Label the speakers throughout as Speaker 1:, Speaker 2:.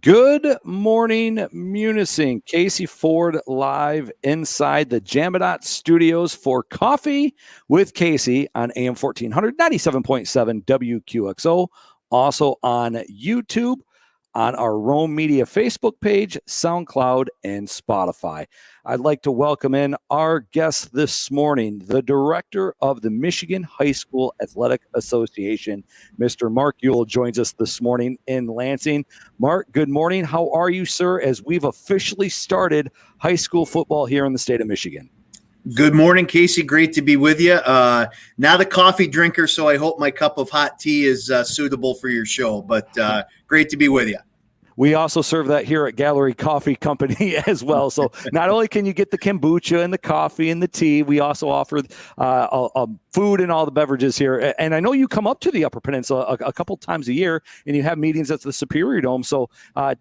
Speaker 1: Good morning, Munising. Casey Ford live inside the Jamadot Studios for Coffee with Casey on AM 1400, 97.7 WQXO. Also on YouTube, on our Rome Media Facebook page, SoundCloud, and Spotify. I'd like to welcome in our guest this morning, the director of the Michigan High School Athletic Association, Mr. Mark Yule, joins us this morning in Lansing. Mark, good morning. How are you, sir, as we've officially started high school football here in the state of Michigan?
Speaker 2: Good morning, Casey. Great to be with you. Not a coffee drinker, so I hope my cup of hot tea is suitable for your show, but great to be with you.
Speaker 1: We also serve that here at Gallery Coffee Company as well. So not only can you get the kombucha and the coffee and the tea, we also offer food and all the beverages here. And I know you come up to the Upper Peninsula a couple times a year, and you have meetings at the Superior Dome. So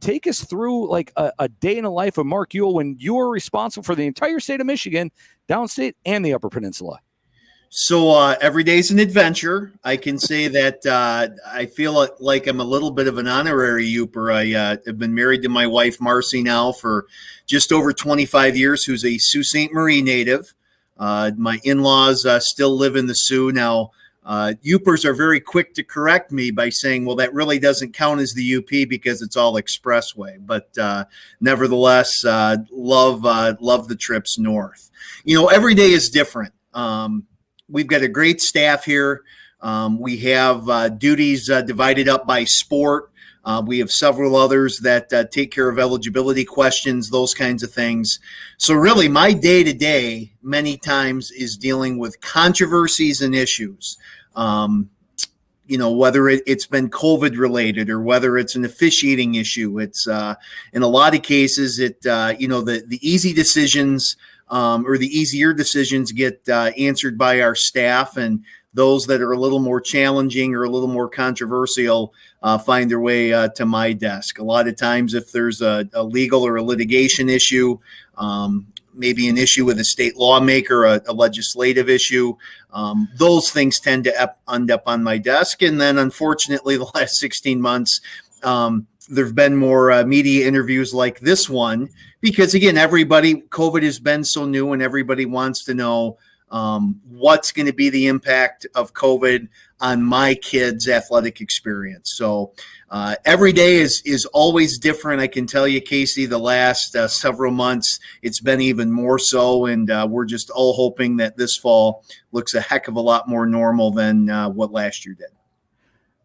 Speaker 1: take us through like a day in the life of Mark Yule when you are responsible for the entire state of Michigan, downstate, and the Upper Peninsula.
Speaker 2: So every day is an adventure. I can say that I feel like I'm a little bit of an honorary Youper. I have been married to my wife, Marcy, now for just over 25 years, who's a Sault Ste. Marie native. My in-laws still live in the Sioux. Now, Youpers are very quick to correct me by saying, well, that really doesn't count as the UP because it's all expressway. But nevertheless, love the trips north. You know, every day is different. We've got a great staff here. We have duties divided up by sport. We have several others that take care of eligibility questions, those kinds of things. So really my day-to-day many times is dealing with controversies and issues. You know, whether it's been COVID related or whether it's an officiating issue. It's in a lot of cases, the easy decisions or the easier decisions get answered by our staff, and those that are a little more challenging or a little more controversial find their way to my desk. A lot of times if there's a legal or a litigation issue, maybe an issue with a state lawmaker, a legislative issue, those things tend to end up on my desk. And then unfortunately, the last 16 months, there have been more media interviews like this one, because again, COVID has been so new and everybody wants to know what's going to be the impact of COVID on my kids' athletic experience. So every day is always different. I can tell you, Casey, the last several months, it's been even more so. And we're just all hoping that this fall looks a heck of a lot more normal than what last year did.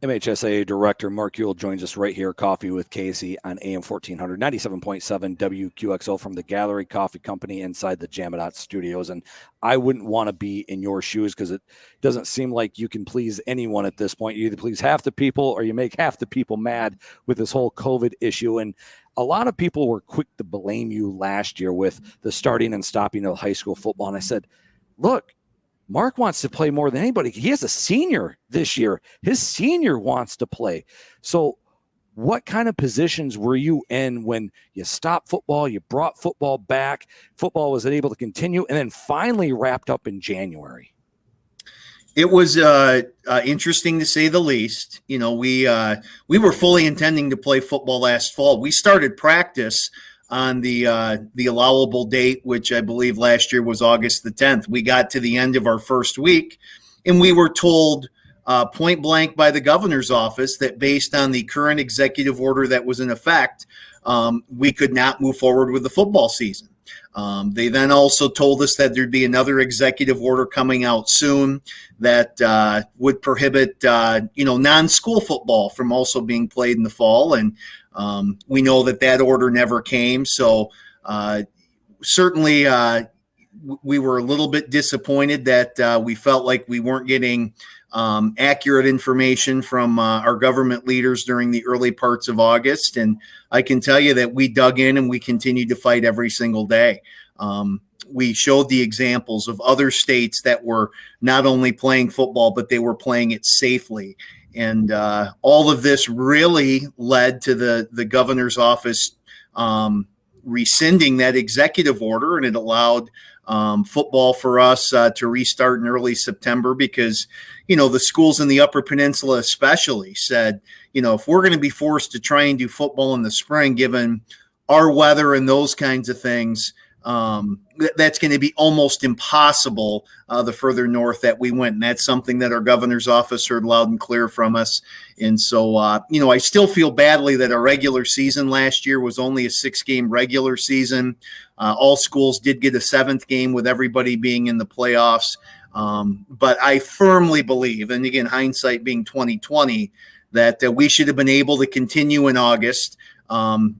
Speaker 1: MHSAA Director Mark Yule joins us right here, Coffee with Casey on AM 1400, 97.7 WQXO from the Gallery Coffee Company inside the Jamadot Studios. And I wouldn't want to be in your shoes because it doesn't seem like you can please anyone at this point. You either please half the people or you make half the people mad with this whole COVID issue. And a lot of people were quick to blame you last year with the starting and stopping of high school football. And I said, look, Mark wants to play more than anybody. He has a senior this year. His senior wants to play. So what kind of positions were you in when you stopped football, you brought football back, football was able to continue, and then finally wrapped up in January?
Speaker 2: It was interesting to say the least. You know, we were fully intending to play football last fall. We started practice on the allowable date, which I believe last year was August the 10th. We got to the end of our first week, and we were told point blank by the governor's office that based on the current executive order that was in effect, we could not move forward with the football season. They then also told us that there'd be another executive order coming out soon that would prohibit, non-school football from also being played in the fall. And we know that order never came. So certainly we were a little bit disappointed that we felt like we weren't getting accurate information from our government leaders during the early parts of August. And I can tell you that we dug in and we continued to fight every single day. We showed the examples of other states that were not only playing football, but they were playing it safely. And all of this really led to the governor's office rescinding that executive order, and it allowed football for us to restart in early September because, the schools in the Upper Peninsula especially said, if we're going to be forced to try and do football in the spring, given our weather and those kinds of things, that's going to be almost impossible the further north that we went. And that's something that our governor's office heard loud and clear from us. And so, I still feel badly that our regular season last year was only a 6-game regular season. All schools did get a 7th game with everybody being in the playoffs. But I firmly believe, and again, hindsight being 2020, that we should have been able to continue in August.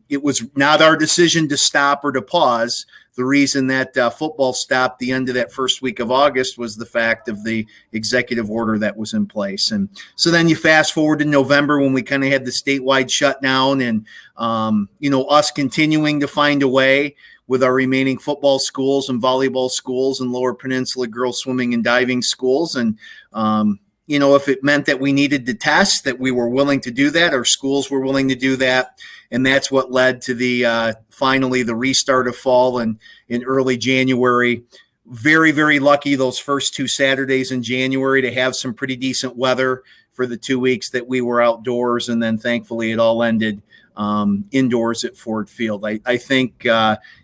Speaker 2: It was not our decision to stop or to pause. The reason that football stopped the end of that first week of August was the fact of the executive order that was in place. And so then you fast forward to November when we kind of had the statewide shutdown and, us continuing to find a way with our remaining football schools and volleyball schools and Lower Peninsula girls swimming and diving schools. And, if it meant that we needed to test, that we were willing to do that, our schools were willing to do that. And that's what led to the finally the restart of fall in early January. Very, very lucky those first 2 Saturdays in January to have some pretty decent weather for the 2 weeks that we were outdoors. And then thankfully it all ended indoors at Ford Field. I think,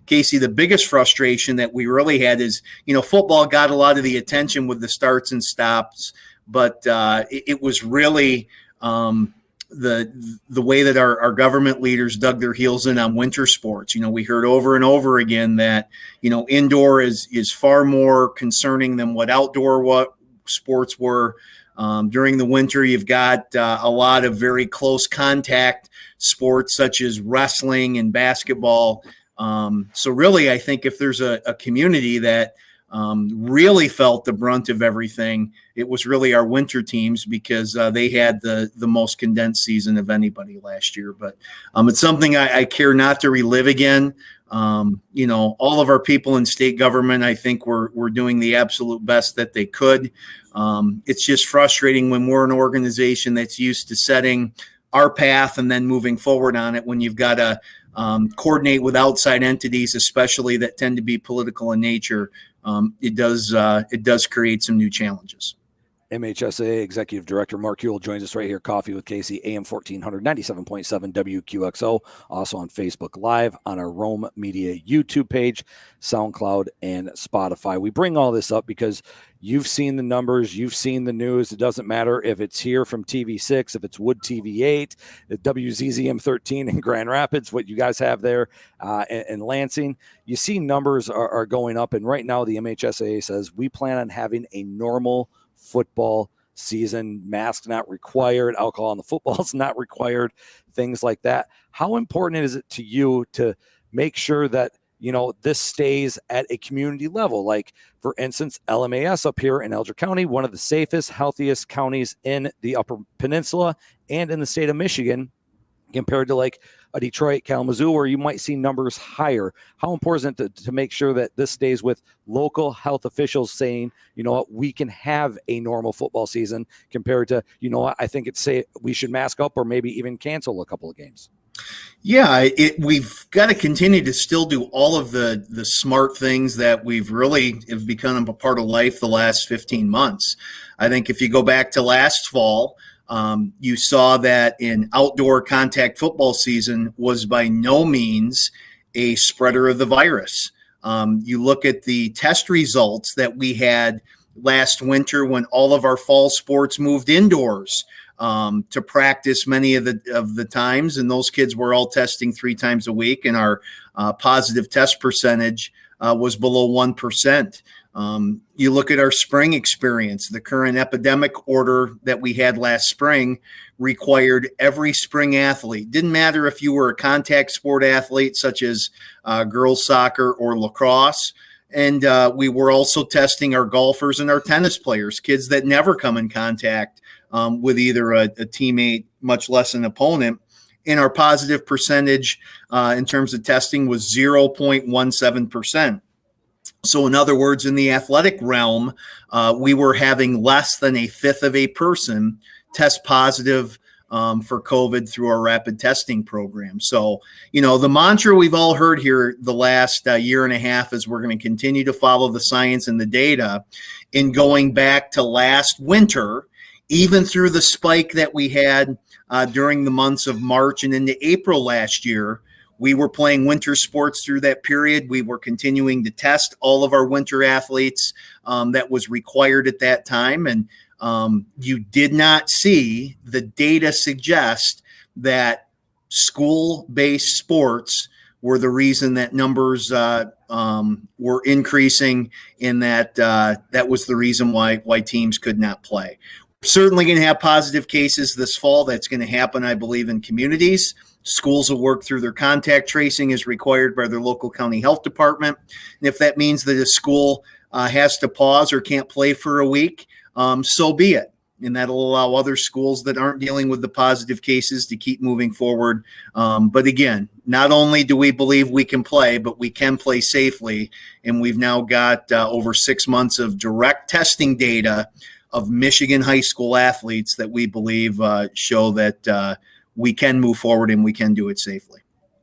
Speaker 2: Casey, the biggest frustration that we really had is, football got a lot of the attention with the starts and stops, but it was really the way that our government leaders dug their heels in on winter sports. We heard over and over again that, indoor is far more concerning than what outdoor sports were. During the winter, you've got a lot of very close contact sports such as wrestling and basketball. So really, I think if there's a community that really felt the brunt of everything, it was really our winter teams because they had the most condensed season of anybody last year. But it's something I care not to relive again. All of our people in state government, I think we're doing the absolute best that they could. It's just frustrating when we're an organization that's used to setting our path and then moving forward on it when you've got to coordinate with outside entities, especially that tend to be political in nature. It does create some new challenges.
Speaker 1: MHSAA Executive Director Mark Yule joins us right here, Coffee with Casey, AM 1400, 97.7 WQXO, also on Facebook Live, on our Rome Media YouTube page, SoundCloud, and Spotify. We bring all this up because you've seen the numbers, you've seen the news. It doesn't matter if it's here from TV6, if it's Wood TV8, WZZM 13 in Grand Rapids, what you guys have there in Lansing. You see numbers are going up, and right now the MHSAA says we plan on having a normal football season, masks not required, alcohol on the football is not required, things like that. How important is it to you to make sure that, this stays at a community level? Like, for instance, LMAS up here in Elgin County, one of the safest, healthiest counties in the Upper Peninsula and in the state of Michigan, compared to like a Detroit, Kalamazoo, where you might see numbers higher. How important is it to make sure that this stays with local health officials saying, we can have a normal football season compared to, I think it's say we should mask up or maybe even cancel a couple of games.
Speaker 2: Yeah, we've got to continue to still do all of the smart things that we've really have become a part of life the last 15 months. I think if you go back to last fall, you saw that an outdoor contact football season was by no means a spreader of the virus. You look at the test results that we had last winter when all of our fall sports moved indoors to practice many of the times, and those kids were all testing 3 times a week, and our positive test percentage was below 1%. You look at our spring experience, the current epidemic order that we had last spring required every spring athlete. Didn't matter if you were a contact sport athlete, such as girls soccer or lacrosse. And we were also testing our golfers and our tennis players, kids that never come in contact with either a teammate, much less an opponent. And our positive percentage in terms of testing was 0.17%. So in other words, in the athletic realm, we were having less than a fifth of a person test positive for COVID through our rapid testing program. So, the mantra we've all heard here the last year and a half is we're going to continue to follow the science and the data. In going back to last winter, even through the spike that we had during the months of March and into April last year, we were playing winter sports through that period. We were continuing to test all of our winter athletes that was required at that time. And you did not see the data suggest that school-based sports were the reason that numbers were increasing, and that was the reason why teams could not play. We're certainly going to have positive cases this fall. That's going to happen, I believe, in communities. Schools will work through their contact tracing as required by their local county health department. And if that means that a school has to pause or can't play for a week, so be it. And that'll allow other schools that aren't dealing with the positive cases to keep moving forward. But again, not only do we believe we can play, but we can play safely. And we've now got over 6 months of direct testing data of Michigan high school athletes that we believe show that we can move forward and we can do it safely.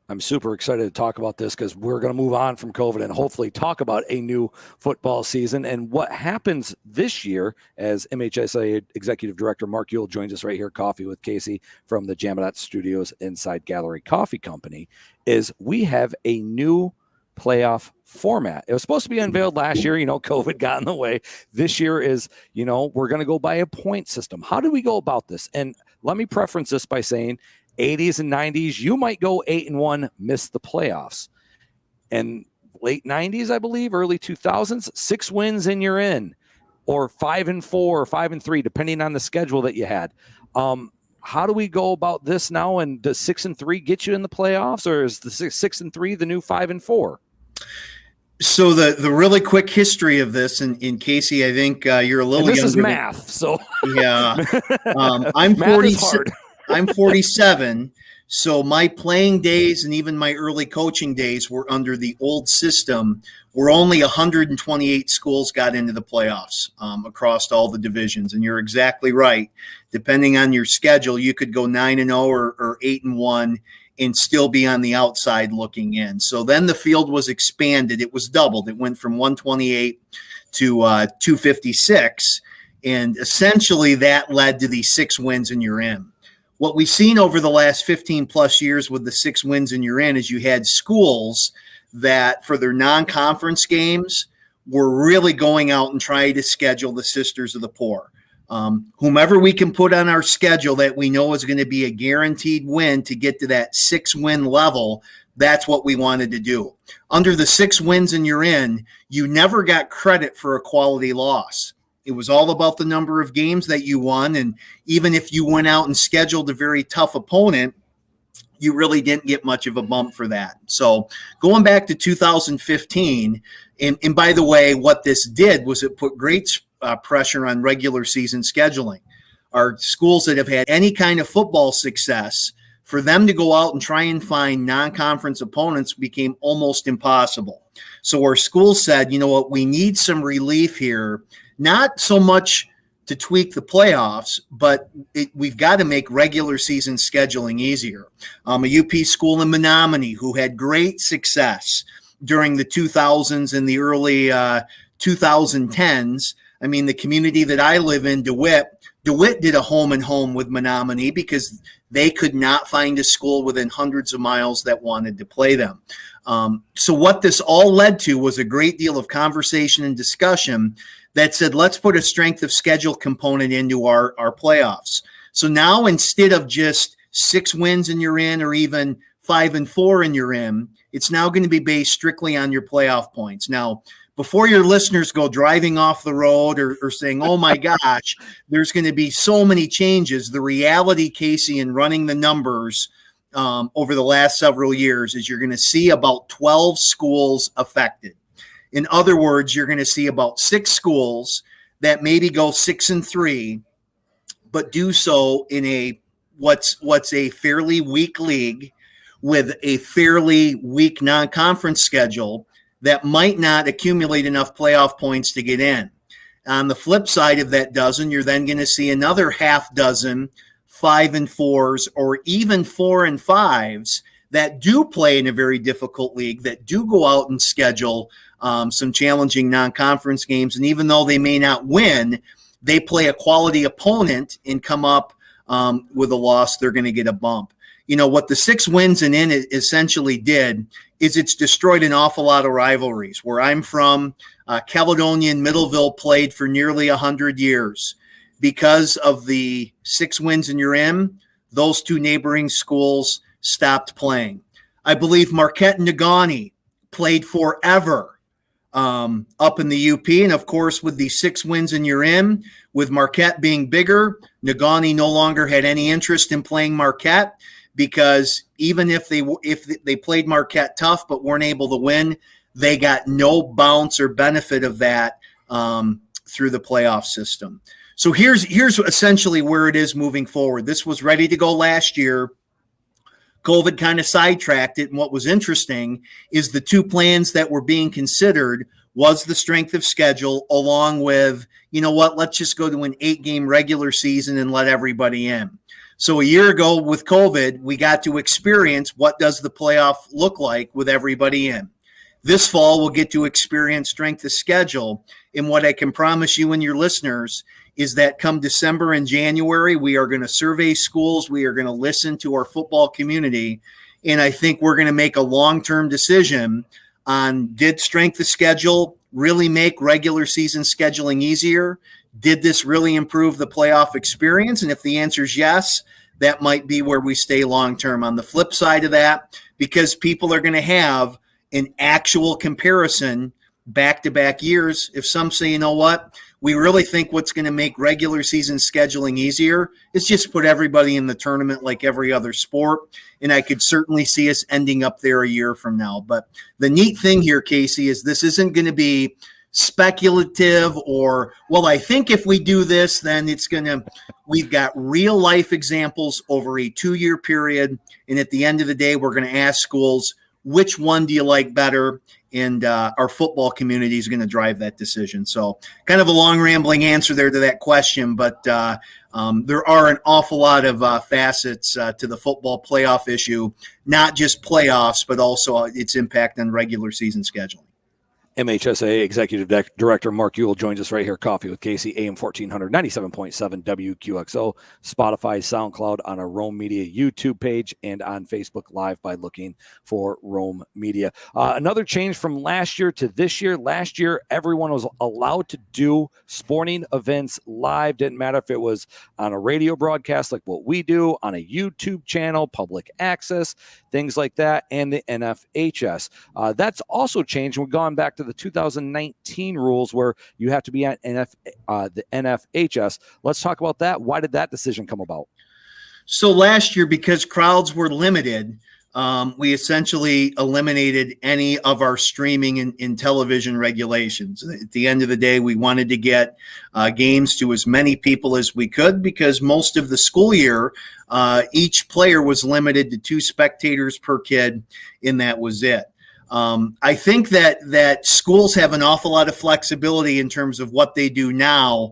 Speaker 1: I'm super excited to talk about this because we're going to move on from COVID and hopefully talk about a new football season and what happens this year. As MHSAA Executive Director Mark Yule joins us right here, Coffee with Casey from the Jamadot Studios inside Gallery Coffee Company, is we have a new playoff format. It was supposed to be unveiled last year. COVID got in the way. This year is, we're going to go by a point system. How do we go about this? And let me preference this by saying 80s and 90s, you might go 8-1, miss the playoffs. And late 90s, I believe, early 2000s, 6 wins and you're in, or 5-4 or 5-3, depending on the schedule that you had. How do we go about this now? And does 6-3 get you in the playoffs, or is the 6-3 the new 5-4?
Speaker 2: So the really quick history of this, and Casey, I think you're a little.
Speaker 1: And this
Speaker 2: younger
Speaker 1: is math, so
Speaker 2: yeah. I'm 40. I'm 47. So my playing days and even my early coaching days were under the old system, where only 128 schools got into the playoffs across all the divisions. And you're exactly right. Depending on your schedule, you could go 9-0 or 8-1 and still be on the outside looking in. So then the field was expanded. It was doubled. It went from 128 to 256. And essentially that led to the 6 wins and you're in. What we've seen over the last 15 plus years with the 6 wins and you're in is you had schools that for their non-conference games were really going out and trying to schedule the Sisters of the Poor. Whomever we can put on our schedule that we know is going to be a guaranteed win to get to that 6-win level, that's what we wanted to do. Under the 6 wins and you're in, you never got credit for a quality loss. It was all about the number of games that you won. And even if you went out and scheduled a very tough opponent, you really didn't get much of a bump for that. So going back to 2015, and by the way, what this did was it put great pressure on regular season scheduling. Our schools that have had any kind of football success, for them to go out and try and find non-conference opponents became almost impossible. So our schools said, you know what, we need some relief here. Not so much to tweak the playoffs, but we've got to make regular season scheduling easier. A UP school in Menominee who had great success during the 2000s and the early 2010s. I mean, the community that I live in, DeWitt did a home and home with Menominee because they could not find a school within hundreds of miles that wanted to play them. So what this all led to was a great deal of conversation and discussion that said, let's put a strength of schedule component into our playoffs. So now instead of just 6 wins and you're in, or even 5-4 and you're in, it's now going to be based strictly on your playoff points. Now, before your listeners go driving off the road or saying, oh my gosh, there's going to be so many changes. The reality, Casey, in running the numbers over the last several years is you're going to see about 12 schools affected. In other words, you're going to see about 6 schools that maybe go 6-3, but do so in a what's a fairly weak league with a fairly weak non-conference schedule that might not accumulate enough playoff points to get in. On the flip side of that dozen, you're then going to see another half dozen 5-4s, or even 4-5s that do play in a very difficult league, that do go out and schedule some challenging non-conference games. And even though they may not win, they play a quality opponent and come up with a loss, they're going to get a bump. You know, what the 6 wins and in essentially did is it's destroyed an awful lot of rivalries. Where I'm from, Caledonia and Middleville played for nearly 100 years. Because of the 6 wins and you're in, those 2 neighboring schools stopped playing. I believe Marquette and Negaunee played forever up in the UP. And of course, with the 6 wins and you're in, with Marquette being bigger, Negaunee no longer had any interest in playing Marquette, because even if they played Marquette tough but weren't able to win, they got no bounce or benefit of that through the playoff system. So here's essentially where it is moving forward. This was ready to go last year. COVID kind of sidetracked it. And what was interesting is the 2 plans that were being considered was the strength of schedule, along with, you know what, let's just go to an 8-game regular season and let everybody in. So a year ago with COVID, we got to experience what does the playoff look like with everybody in. This fall, we'll get to experience strength of schedule. And what I can promise you and your listeners is that come December and January, we are going to survey schools. We are going to listen to our football community. And I think we're going to make a long-term decision on, did strength of schedule really make regular season scheduling easier? Did this really improve the playoff experience? And if the answer is yes, that might be where we stay long-term. On the flip side of that, because people are going to have an actual comparison back-to-back years, if some say, you know what, we really think what's going to make regular season scheduling easier is just put everybody in the tournament like every other sport. And I could certainly see us ending up there a year from now. But the neat thing here, Casey, is this isn't going to be speculative or, well, I think if we do this, then it's going to, we've got real life examples over a 2-year period. And at the end of the day, we're going to ask schools, which one do you like better? And our football community is going to drive that decision. So kind of a long rambling answer there to that question, but there are an awful lot of facets to the football playoff issue, not just playoffs, but also its impact on regular season scheduling.
Speaker 1: MHSAA Executive Director Mark Yule joins us right here, Coffee with Casey, AM 1400, 97.7 WQXO, Spotify, SoundCloud, on our Rome Media YouTube page, and on Facebook Live by looking for Rome Media. Another change from last year to this year. Last year, everyone was allowed to do sporting events live. Didn't matter if it was on a radio broadcast like what we do, on a YouTube channel, public access, things like that, and the NFHS. That's also changed. We've gone back to the 2019 rules where you have to be at the NFHS. Let's talk about that. Why did that decision come about?
Speaker 2: So last year, because crowds were limited, we essentially eliminated any of our streaming and television regulations. At the end of the day, we wanted to get games to as many people as we could, because most of the school year, each player was limited to 2 spectators per kid, and that was it. I think that schools have an awful lot of flexibility in terms of what they do now,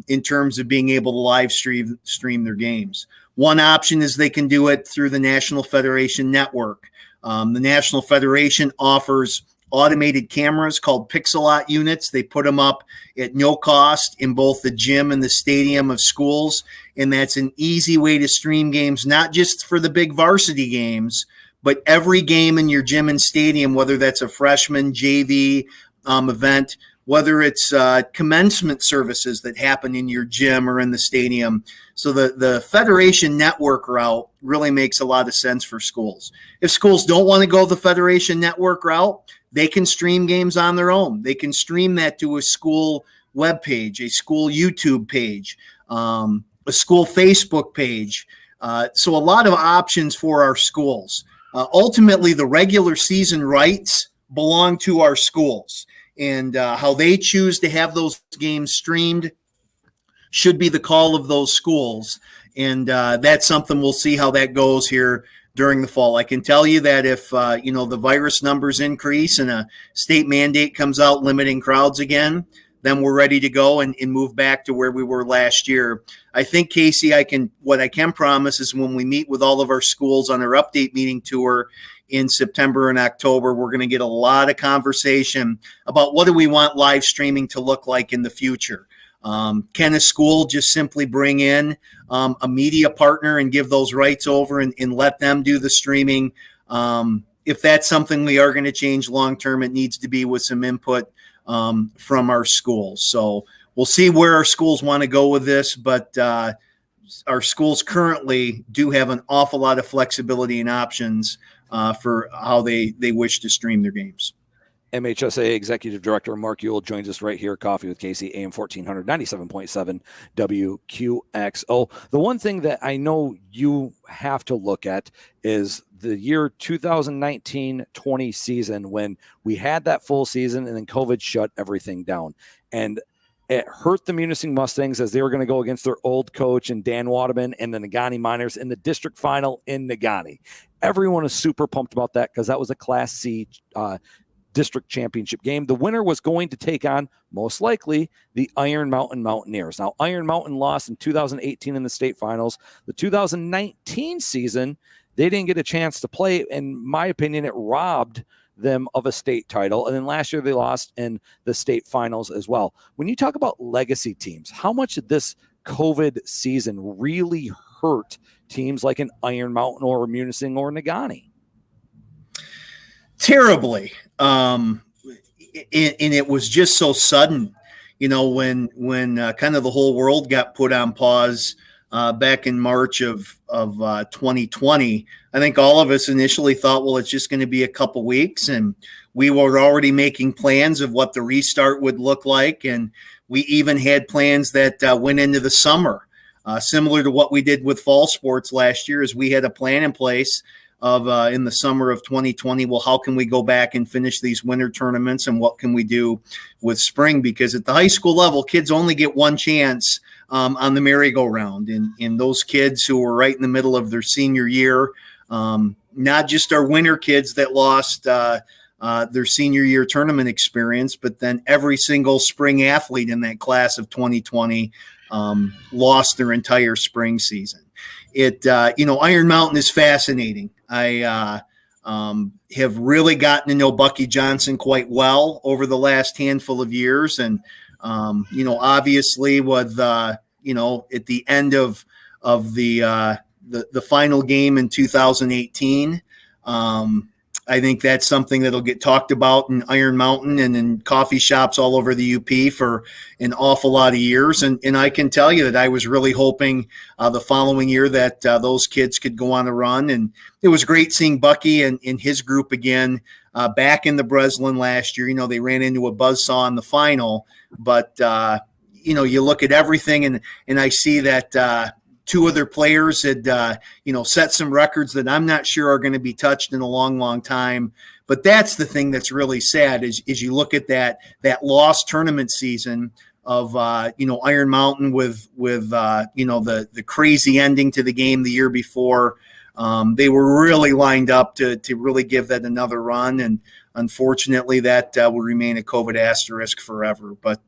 Speaker 2: in terms of being able to live stream their games. One option is they can do it through the National Federation Network. The National Federation offers automated cameras called Pixelot units. They put them up at no cost in both the gym and the stadium of schools, and that's an easy way to stream games, not just for the big varsity games, but every game in your gym and stadium, whether that's a freshman, JV event, whether it's commencement services that happen in your gym or in the stadium. So the Federation Network route really makes a lot of sense for schools. If schools don't want to go the Federation Network route, they can stream games on their own. They can stream that to a school webpage, a school YouTube page, a school Facebook page. So a lot of options for our schools. Ultimately, the regular season rights belong to our schools, and how they choose to have those games streamed should be the call of those schools. And that's something we'll see how that goes here during the fall. I can tell you that if the virus numbers increase and a state mandate comes out limiting crowds again, then we're ready to go and move back to where we were last year. I think, Casey, what I can promise is when we meet with all of our schools on our update meeting tour in September and October, we're going to get a lot of conversation about what do we want live streaming to look like in the future. Can a school just simply bring in a media partner and give those rights over and let them do the streaming? If that's something we are going to change long-term, it needs to be with some input from our schools. So we'll see where our schools want to go with this, but our schools currently do have an awful lot of flexibility and options for how they wish to stream their games.
Speaker 1: MHSAA Executive Director Mark Yule joins us right here, Coffee with Casey, AM 1400, 97.7 WQXO. The one thing that I know you have to look at is the year 2019-20 season when we had that full season and then COVID shut everything down. And it hurt the Munising Mustangs as they were going to go against their old coach and Dan Waterman and the Negaunee Miners in the district final in Negaunee. Everyone is super pumped about that because that was a Class C district championship game. The winner was going to take on, most likely, the Iron Mountain Mountaineers. Now, Iron Mountain lost in 2018 in the state finals. The 2019 season, they didn't get a chance to play. In my opinion, it robbed them of a state title. And then last year, they lost in the state finals as well. When you talk about legacy teams, how much did this COVID season really hurt teams like an Iron Mountain or a Munising or Negaunee?
Speaker 2: Terribly. And it was just so sudden, when kind of the whole world got put on pause back in March of 2020. I think all of us initially thought, well, it's just going to be a couple weeks, and we were already making plans of what the restart would look like, and we even had plans that went into the summer, similar to what we did with fall sports last year. Is we had a plan in place of in the summer of 2020, well, how can we go back and finish these winter tournaments, and what can we do with spring? Because at the high school level, kids only get one chance on the merry-go-round, and those kids who were right in the middle of their senior year, not just our winter kids that lost their senior year tournament experience, but then every single spring athlete in that class of 2020 lost their entire spring season. Iron Mountain is fascinating. I have really gotten to know Bucky Johnson quite well over the last handful of years. And, obviously with, at the end of the final game in 2018, I think that's something that'll get talked about in Iron Mountain and in coffee shops all over the UP for an awful lot of years. And I can tell you that I was really hoping the following year that those kids could go on a run. And it was great seeing Bucky and his group again back in the Breslin last year. They ran into a buzzsaw in the final. But, you look at everything and I see that two other players had, set some records that I'm not sure are going to be touched in a long, long time. But that's the thing that's really sad is you look at that lost tournament season of, Iron Mountain with the crazy ending to the game the year before. They were really lined up to really give that another run. And unfortunately, that will remain a COVID asterisk forever. But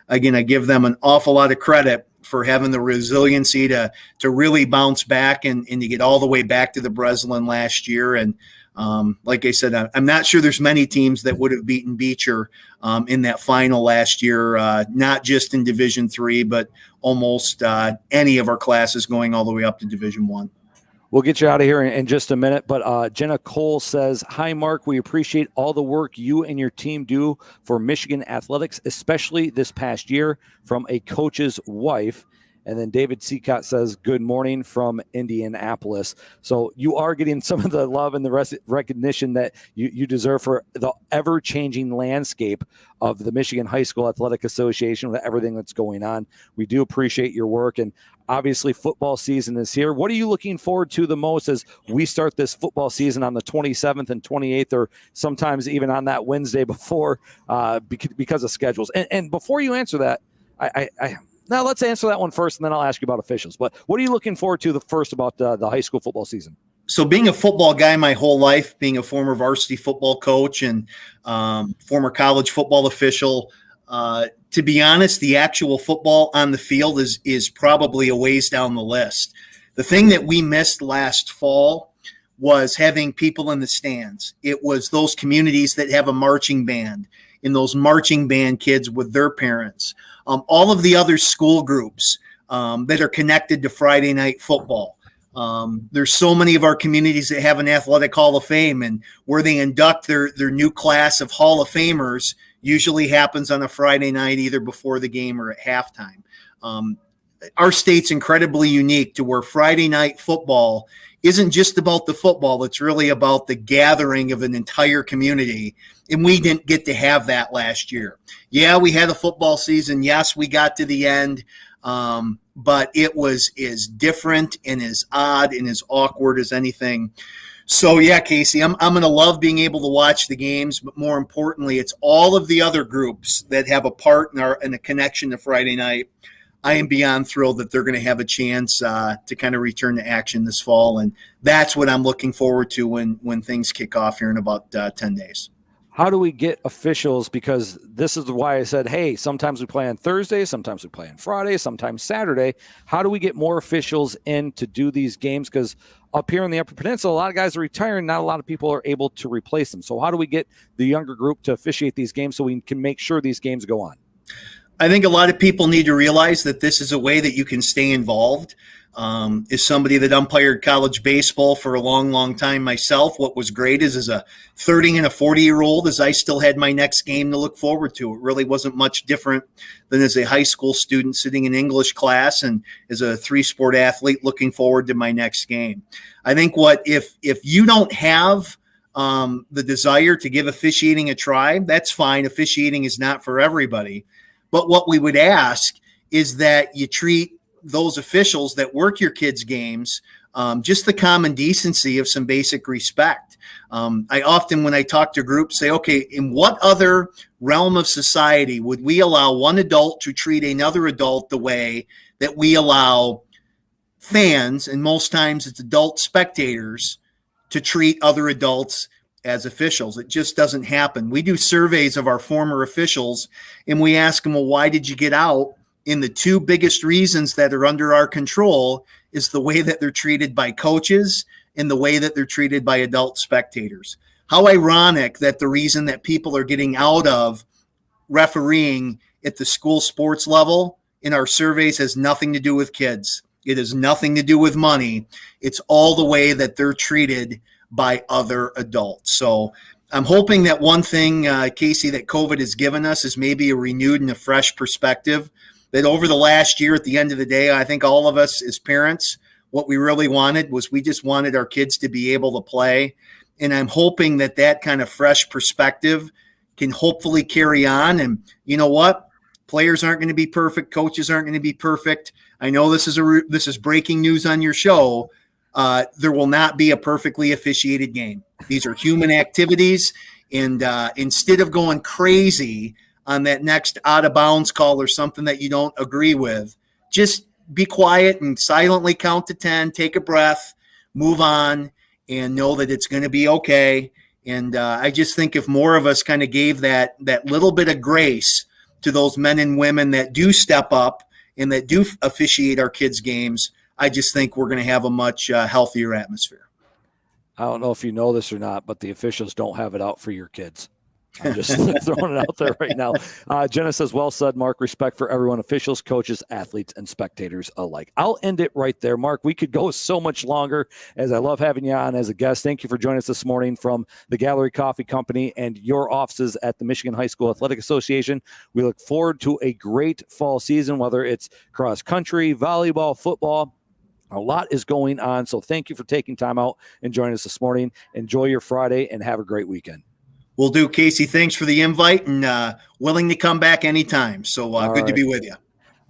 Speaker 2: again, I give them an awful lot of credit for having the resiliency to really bounce back and to get all the way back to the Breslin last year. And like I said, I'm not sure there's many teams that would have beaten Beecher in that final last year, not just in Division III, but almost any of our classes going all the way up to Division I.
Speaker 1: We'll get you out of here in just a minute, but Jenna Cole says, "Hi, Mark. We appreciate all the work you and your team do for Michigan athletics, especially this past year, from a coach's wife." And then David Seacott says, "Good morning from Indianapolis." So you are getting some of the love and the recognition that you deserve for the ever-changing landscape of the Michigan High School Athletic Association with everything that's going on. We do appreciate your work. And obviously football season is here. What are you looking forward to the most as we start this football season on the 27th and 28th, or sometimes even on that Wednesday before because of schedules? And before you answer that, now let's answer that one first, and then I'll ask you about officials. But what are you looking forward to the first about the high school football season?
Speaker 2: So being a football guy my whole life, being a former varsity football coach and former college football official, To be honest, the actual football on the field is probably a ways down the list. The thing that we missed last fall was having people in the stands. It was those communities that have a marching band and those marching band kids with their parents. All of the other school groups that are connected to Friday night football. There's so many of our communities that have an athletic Hall of Fame, and where they induct their new class of Hall of Famers usually happens on a Friday night, either before the game or at halftime. Our state's incredibly unique to where Friday night football isn't just about the football. It's really about the gathering of an entire community. And we didn't get to have that last year. Yeah, we had a football season. Yes, we got to the end. But it was as different and as odd and as awkward as anything. So, yeah, Casey, I'm going to love being able to watch the games. But more importantly, it's all of the other groups that have a part in a connection to Friday night. I am beyond thrilled that they're going to have a chance to kind of return to action this fall. And that's what I'm looking forward to when things kick off here in about 10 days.
Speaker 1: How do we get officials? Because this is why I said, hey, sometimes we play on Thursday, sometimes we play on Friday, sometimes Saturday. How do we get more officials in to do these games? Because up here in the Upper Peninsula, a lot of guys are retiring. Not a lot of people are able to replace them. So how do we get the younger group to officiate these games so we can make sure these games go on?
Speaker 2: I think a lot of people need to realize that this is a way that you can stay involved. As somebody that umpired college baseball for a long, long time myself, what was great is as a 30 and a 40-year-old, as I still had my next game to look forward to. It really wasn't much different than as a high school student sitting in English class and as a 3-sport athlete looking forward to my next game. I think if you don't have the desire to give officiating a try, that's fine. Officiating is not for everybody. But what we would ask is that you treat those officials that work your kids' games just the common decency of some basic respect. I often, when I talk to groups, say, okay, in what other realm of society would we allow one adult to treat another adult the way that we allow fans, and most times it's adult spectators, to treat other adults as officials? It just doesn't happen. We do surveys of our former officials and we ask them, well, why did you get out? And the two biggest reasons that are under our control is the way that they're treated by coaches and the way that they're treated by adult spectators. How ironic that the reason that people are getting out of refereeing at the school sports level in our surveys has nothing to do with kids. It has nothing to do with money. It's all the way that they're treated by other adults. So I'm hoping that one thing, Casey, that COVID has given us is maybe a renewed and a fresh perspective, that over the last year, at the end of the day, I think all of us as parents, what we really wanted was we just wanted our kids to be able to play. And I'm hoping that that kind of fresh perspective can hopefully carry on. And you know what? Players aren't going to be perfect. Coaches aren't going to be perfect. I know this is breaking news on your show. There will not be a perfectly officiated game. These are human activities. And instead of going crazy on that next out of bounds call or something that you don't agree with, just be quiet and silently count to 10, take a breath, move on, and know that it's going to be okay. And I just think if more of us kind of gave that little bit of grace to those men and women that do step up and that do officiate our kids' games, I just think we're going to have a much healthier atmosphere.
Speaker 1: I don't know if you know this or not, but the officials don't have it out for your kids. I'm just throwing it out there right now. Jenna says, well said, Mark. Respect for everyone, officials, coaches, athletes, and spectators alike. I'll end it right there, Mark. We could go so much longer, as I love having you on as a guest. Thank you for joining us this morning from the Gallery Coffee Company and your offices at the Michigan High School Athletic Association. We look forward to a great fall season, whether it's cross country, volleyball, football. A lot is going on, so thank you for taking time out and joining us this morning. Enjoy your Friday and have a great weekend.
Speaker 2: Will do, Casey. Thanks for the invite and willing to come back anytime. So good to be with you.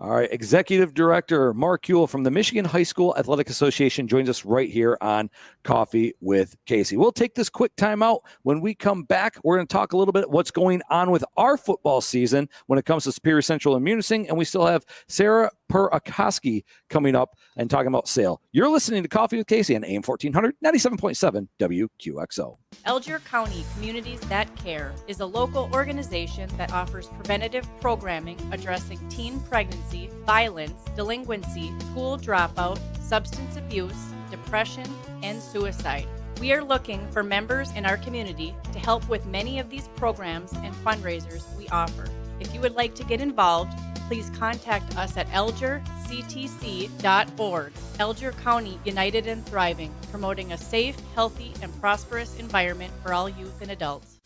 Speaker 1: All right, Executive Director Mark Yule from the Michigan High School Athletic Association joins us right here on Coffee with Casey. We'll take this quick time out. When we come back, we're going to talk a little bit what's going on with our football season when it comes to Superior Central and Munising, and we still have Sarah Peurakoski coming up and talking about sale. You're listening to Coffee with Casey on AM 1400, 97.7 WQXO.
Speaker 3: Elgin County Communities That Care is a local organization that offers preventative programming addressing teen pregnancy, violence, delinquency, school dropout, substance abuse, depression, and suicide. We are looking for members in our community to help with many of these programs and fundraisers we offer. If you would like to get involved, please contact us at elgerctc.org. Elgin County United and Thriving, promoting a safe, healthy, and prosperous environment for all youth and adults.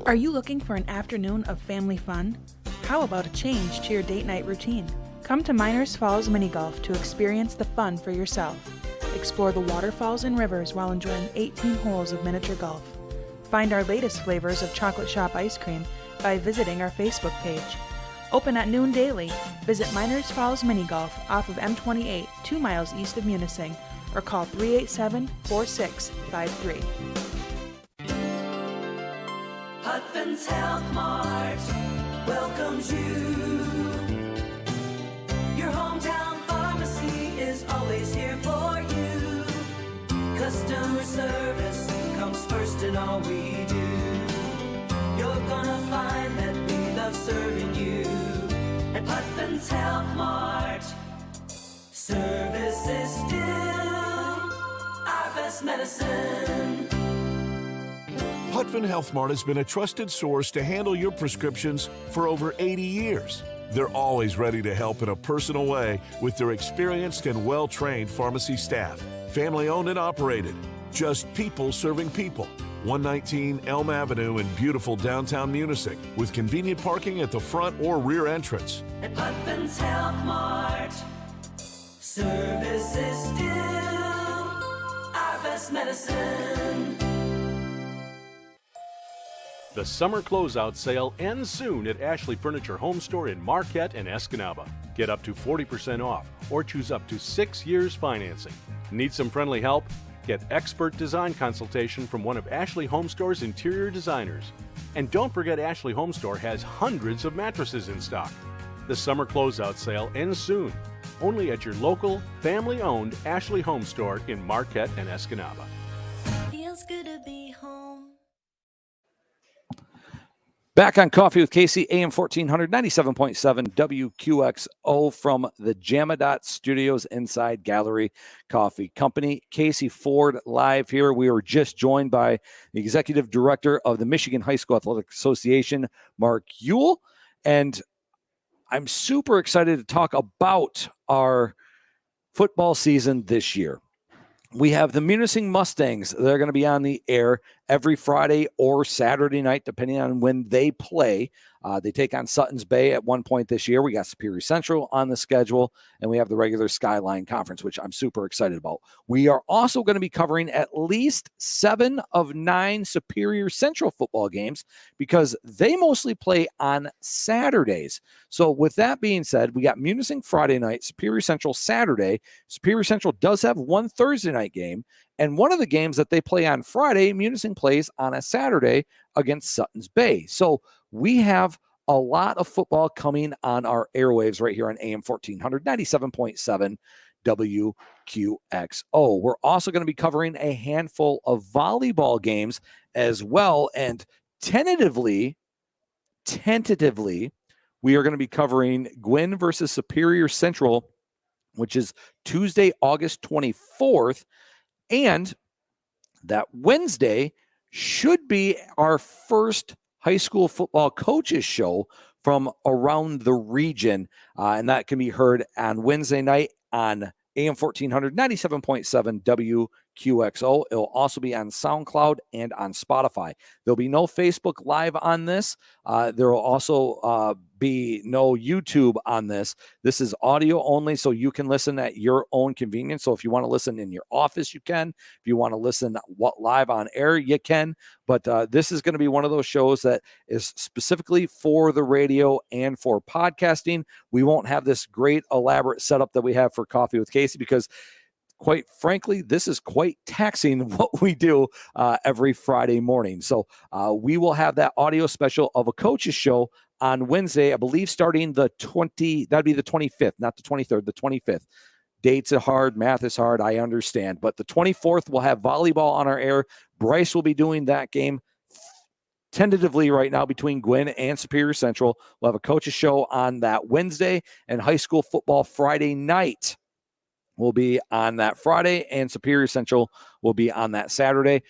Speaker 4: Are you looking for an afternoon of family fun? How about a change to your date night routine? Come to Miners Falls Mini Golf to experience the fun for yourself. Explore the waterfalls and rivers while enjoying 18 holes of miniature golf. Find our latest flavors of chocolate shop ice cream by visiting our Facebook page. Open at noon daily. Visit Miners Falls Mini Golf off of M28, 2 miles east of Munising, or call 387-4653.
Speaker 5: Putman's Health Mart welcomes you. Your hometown pharmacy is always here for you. Customer service comes first in all we do. You're gonna find that we love serving you at Putman's Health Mart. Service is still our best medicine.
Speaker 6: Putman Health Mart has been a trusted source to handle your prescriptions for over 80 years. They're always ready to help in a personal way with their experienced and well-trained pharmacy staff. Family-owned and operated. Just people serving people. 119 Elm Avenue in beautiful downtown Munising, with convenient parking at the front or rear entrance.
Speaker 5: At Putman's Health Mart, service is still our best medicine.
Speaker 7: The summer closeout sale ends soon at Ashley Furniture Home Store in Marquette and Escanaba. Get up to 40% off or choose up to 6 years financing. Need some friendly help? Get expert design consultation from one of Ashley Home Store's interior designers. And don't forget Ashley Home Store has hundreds of mattresses in stock. The summer closeout sale ends soon, only at your local, family-owned Ashley Home Store in Marquette and Escanaba.
Speaker 5: Feels good to be home.
Speaker 1: Back on Coffee with Casey, AM 1400, 97.7 WQXO from the Jamadot Studios inside Gallery Coffee Company. Casey Ford live here. We were just joined by the Executive Director of the Michigan High School Athletic Association, Mark Yule. And I'm super excited to talk about our football season this year. We have the Munising Mustangs. They're going to be on the air every Friday or Saturday night, depending on when they play. They take on Sutton's Bay at one point this year. We got Superior Central on the schedule, and we have the regular Skyline Conference, which I'm super excited about. We are also going to be covering at least 7 of 9 Superior Central football games because they mostly play on Saturdays. So with that being said, we got Munising Friday night, Superior Central Saturday. Superior Central does have one Thursday night game, and one of the games that they play on Friday, Munising plays on a Saturday against Sutton's Bay. So we have a lot of football coming on our airwaves right here on AM 1400, 97.7 WQXO. We're also going to be covering a handful of volleyball games as well. And tentatively, we are going to be covering Gwynn versus Superior Central, which is Tuesday, August 24th. And that Wednesday should be our first high school football coaches show from around the region. And that can be heard on Wednesday night on AM 1400, 97.7 WQXO. It'll also be on SoundCloud and on Spotify. There'll be no Facebook Live on this. There will also be no YouTube on this. This is audio only, so you can listen at your own convenience. So if you want to listen in your office, you can. If you want to listen live on air, you can. But this is going to be one of those shows that is specifically for the radio and for podcasting. We won't have this great elaborate setup that we have for Coffee with Casey because, quite frankly, this is quite taxing what we do every Friday morning. So we will have that audio special of a coach's show on Wednesday, I believe, starting the 25th, not the 23rd, the 25th. Dates are hard. Math is hard. I understand. But the 24th, we'll have volleyball on our air. Bryce will be doing that game tentatively right now between Gwynn and Superior Central. We'll have a coach's show on that Wednesday, and high school football Friday night will be on that Friday, and Superior Central will be on that Saturday.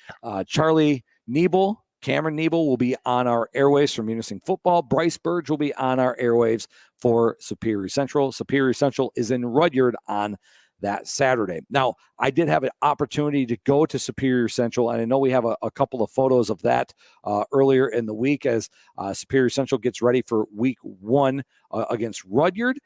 Speaker 1: Cameron Nebel will be on our airwaves for Munising football. Bryce Burge will be on our airwaves for Superior Central. Superior Central is in Rudyard on that Saturday. Now, I did have an opportunity to go to Superior Central, and I know we have a couple of photos of that earlier in the week as Superior Central gets ready for week 1 against Rudyard.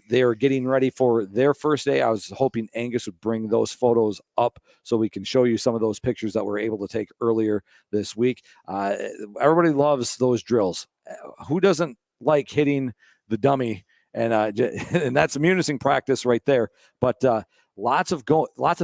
Speaker 1: They're getting ready for their first day. I was hoping Angus would bring those photos up so we can show you some of those pictures that we're able to take earlier this week. Everybody loves those drills. Who doesn't like hitting the dummy? And that's a Munising practice right there. But lots of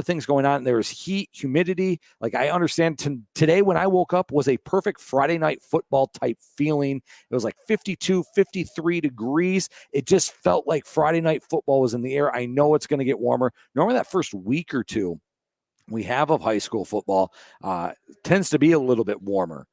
Speaker 1: things going on. There's heat, humidity. Like, I understand today when I woke up was a perfect Friday night football type feeling. It was like 52, 53 degrees. It just felt like Friday night football was in the air. I know it's going to get warmer. Normally that first week or two we have of high school football tends to be a little bit warmer.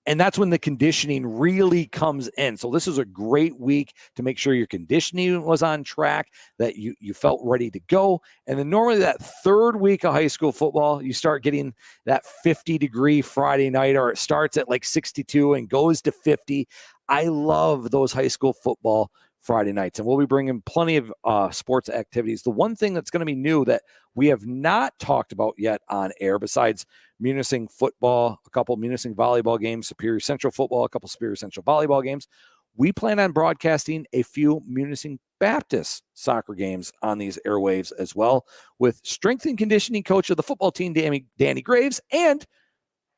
Speaker 1: And that's when the conditioning really comes in. So this is a great week to make sure your conditioning was on track, that you felt ready to go. And then normally that third week of high school football, you start getting that 50-degree Friday night, or it starts at like 62 and goes to 50. I love those high school football Friday nights, and we'll be bringing plenty of sports activities. The one thing that's going to be new that we have not talked about yet on air, besides Munising football, a couple Munising volleyball games, Superior Central football, a couple Superior Central volleyball games, we plan on broadcasting a few Munising Baptist soccer games on these airwaves as well, with strength and conditioning coach of the football team, Danny Graves, and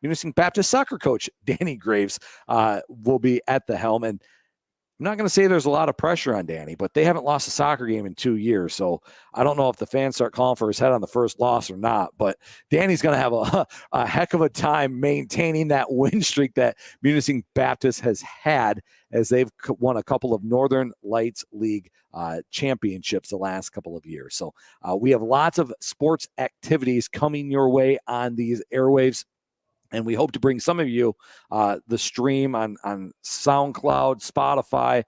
Speaker 1: Munising Baptist soccer coach Danny Graves will be at the helm. And I'm not going to say there's a lot of pressure on Danny, but they haven't lost a soccer game in 2 years. So I don't know if the fans start calling for his head on the first loss or not, but Danny's going to have a heck of a time maintaining that win streak that Munising Baptist has had, as they've won a couple of Northern Lights League championships the last couple of years. So we have lots of sports activities coming your way on these airwaves. And we hope to bring some of you the stream on SoundCloud, Spotify,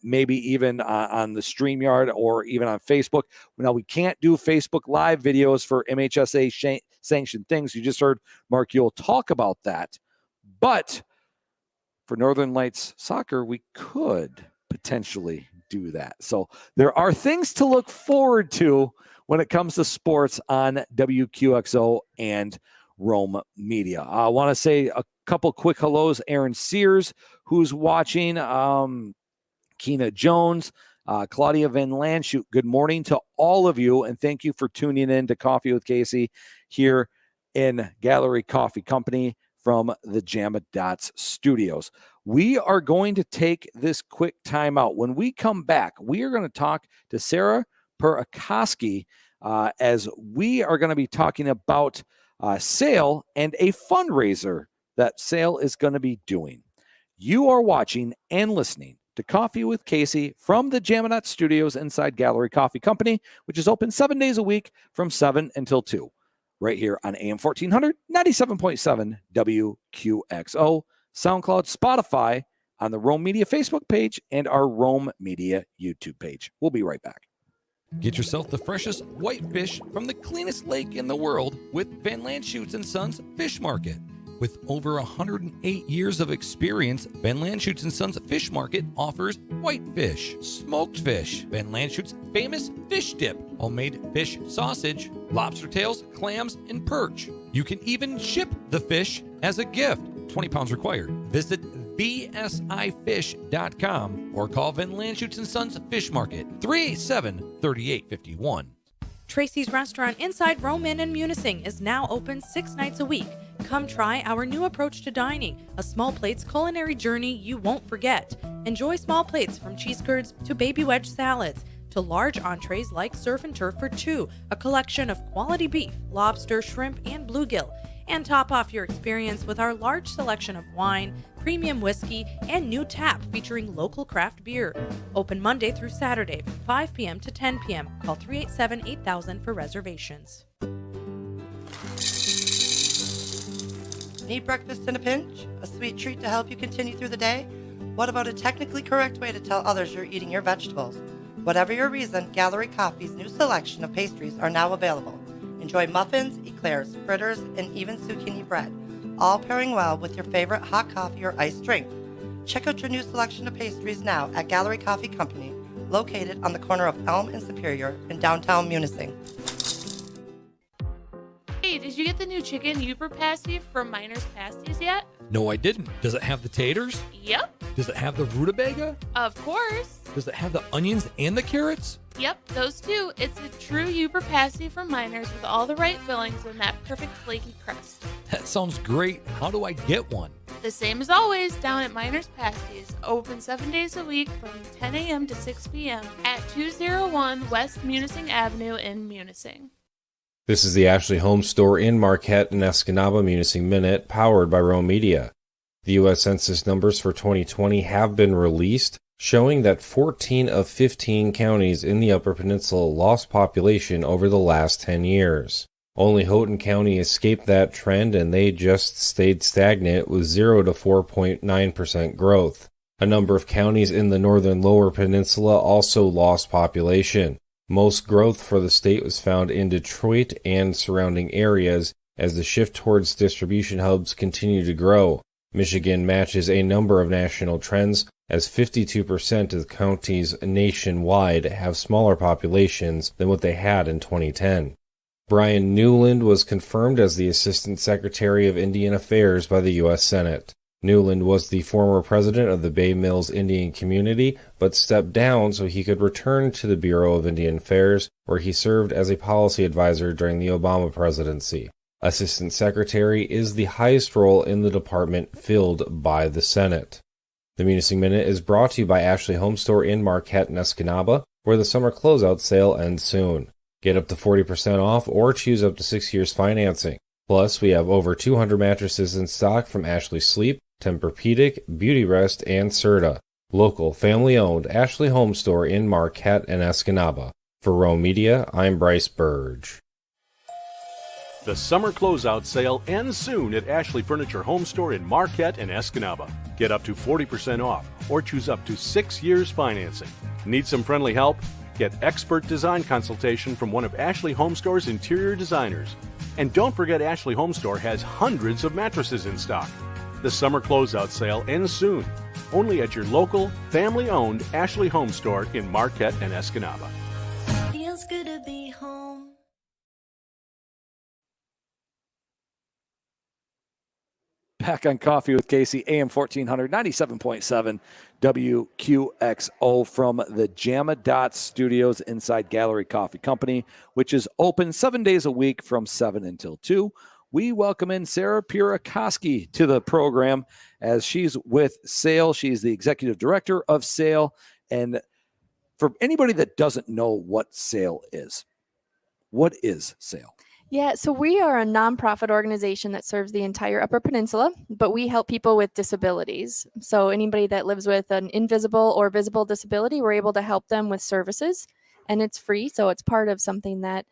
Speaker 1: maybe even on the StreamYard or even on Facebook. Now, we can't do Facebook Live videos for MHSAA sanctioned things. You just heard Mark Yule talk about that. But for Northern Lights Soccer, we could potentially do that. So there are things to look forward to when it comes to sports on WQXO and Rome Media. I want to say a couple quick hellos. Aaron Sears, who's watching, Keena Jones, Claudia Van Lanschut. Good morning to all of you, and thank you for tuning in to Coffee with Casey here in Gallery Coffee Company from the Jamma Dots Studios. We are going to take this quick time out. When we come back, we are going to talk to Sarah Peurakoski as we are going to be talking about sale and a fundraiser that sale is going to be doing. You are watching and listening to Coffee with Casey from the Jamma Dots Studios inside Gallery Coffee Company, which is open 7 days a week from 7 until 2, right here on AM 1400, 97.7 WQXO, SoundCloud, Spotify, on the Rome Media Facebook page, and our Rome Media YouTube page. We'll be right back.
Speaker 8: Get yourself the freshest white fish from the cleanest lake in the world with Van Landshut's & Sons Fish Market. With over 108 years of experience, Van Landshut's & Sons Fish Market offers whitefish, smoked fish, Van Landshut's famous fish dip, homemade fish sausage, lobster tails, clams, and perch. You can even ship the fish as a gift. 20 pounds required. Visit vsifish.com or call Van Landshut's & Sons Fish Market 387-3851.
Speaker 3: Tracy's Restaurant inside Rome Inn in Munising is now open 6 nights a week. Come try our new approach to dining, a small plates culinary journey you won't forget. Enjoy small plates from cheese curds to baby wedge salads to large entrees like surf and turf for two, a collection of quality beef, lobster, shrimp, and bluegill. And top off your experience with our large selection of wine, premium whiskey, and new tap featuring local craft beer. Open Monday through Saturday from 5 p.m. to 10 p.m. Call 387-8000 for reservations.
Speaker 9: Need breakfast in a pinch? A sweet treat to help you continue through the day? What about a technically correct way to tell others you're eating your vegetables? Whatever your reason, Gallery Coffee's new selection of pastries are now available. Enjoy muffins, eclairs, fritters, and even zucchini bread, all pairing well with your favorite hot coffee or iced drink. Check out your new selection of pastries now at Gallery Coffee Company, located on the corner of Elm and Superior in downtown Munising.
Speaker 10: Hey, did you get the new chicken Uber pasty from Miner's Pasties yet?
Speaker 8: No, I didn't. Does it have the taters?
Speaker 10: Yep,
Speaker 8: Does it have the rutabaga?
Speaker 10: of course.
Speaker 8: Does it have the onions and the carrots?
Speaker 10: Yep, those two. It's a true Uber pasty from Miner's with all the right fillings and that perfect flaky crust.
Speaker 8: That sounds great. How do I get one?
Speaker 10: The same as always down at Miner's Pasties, open 7 days a week from 10 a.m. to 6 p.m. at 201 West Munising Avenue in Munising.
Speaker 11: This is the Ashley Home Store in Marquette and Escanaba Munising Minute, powered by Rome Media. The U.S. Census numbers for 2020 have been released, showing that 14 of 15 counties in the Upper Peninsula lost population over the last 10 years. Only Houghton County escaped that trend, and they just stayed stagnant with 0 to 4.9% growth. A number of counties in the northern Lower Peninsula also lost population. Most growth for the state was found in Detroit and surrounding areas as the shift towards distribution hubs continued to grow. Michigan matches a number of national trends as 52% of the counties nationwide have smaller populations than what they had in 2010. Brian Newland was confirmed as the Assistant Secretary of Indian Affairs by the U.S. Senate. Newland was the former president of the Bay Mills Indian Community, but stepped down so he could return to the Bureau of Indian Affairs, where he served as a policy advisor during the Obama presidency. Assistant Secretary is the highest role in the department filled by the Senate. The Munising Minute is brought to you by Ashley Home Store in Marquette and Escanaba, where the summer closeout sale ends soon. Get up to 40% off or choose up to 6 years financing. Plus, we have over 200 mattresses in stock from Ashley Sleep, Tempur-Pedic, Beauty Rest, and Serta. Local, family-owned Ashley Home Store in Marquette and Escanaba. For Rome Media, I'm Bryce Burge.
Speaker 7: The summer closeout sale ends soon at Ashley Furniture Home Store in Marquette and Escanaba. Get up to 40% off or choose up to 6 years financing. Need some friendly help? Get expert design consultation from one of Ashley Home Store's interior designers. And don't forget Ashley Home Store has hundreds of mattresses in stock. The summer closeout sale ends soon, only at your local, family-owned Ashley Home Store in Marquette and Escanaba.
Speaker 5: Feels good to be home.
Speaker 1: Back on Coffee with Casey, AM 1400, 97.7 WQXO from the Jamma Dots Studios inside Gallery Coffee Company, which is open 7 days a week from 7 until 2. We welcome in Sarah Peurakoski to the program as she's with SAIL. She's the Executive Director of SAIL. And for anybody that doesn't know what SAIL is, what is SAIL?
Speaker 12: Yeah, so we are a nonprofit organization that serves the entire Upper Peninsula, but we help people with disabilities. So anybody that lives with an invisible or visible disability, we're able to help them with services, and it's free. So it's part of something that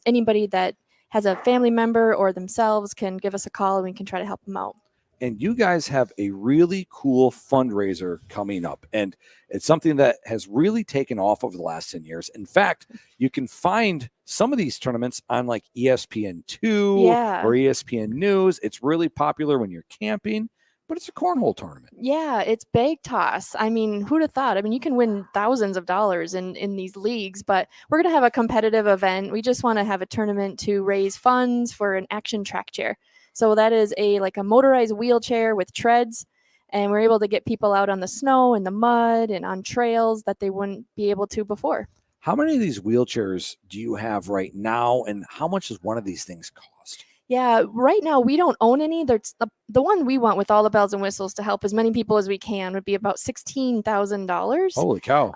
Speaker 12: anybody that has a family member or themselves can give us a call and we can try to help them out.
Speaker 1: and you guys have a really cool fundraiser coming up. And it's something that has really taken off over the last 10 years. In fact, you can find some of these tournaments on like ESPN2
Speaker 12: Yeah.
Speaker 1: or ESPN News. It's really popular when you're camping, but it's a cornhole tournament.
Speaker 12: Yeah, it's bag toss. I mean, who'd have thought? I mean, you can win thousands of dollars in these leagues, but we're going to have a competitive event. We just want to have a tournament to raise funds for an action track chair. So that is like a motorized wheelchair with treads, and we're able to get people out on the snow and the mud and on trails that they wouldn't be able to before.
Speaker 1: How many of these wheelchairs do you have right now, and how much does one of these things cost?
Speaker 12: Yeah, right now we don't own any. There's the one we want with all the bells and whistles to help as many people as we can would be about $16,000.
Speaker 1: Holy cow.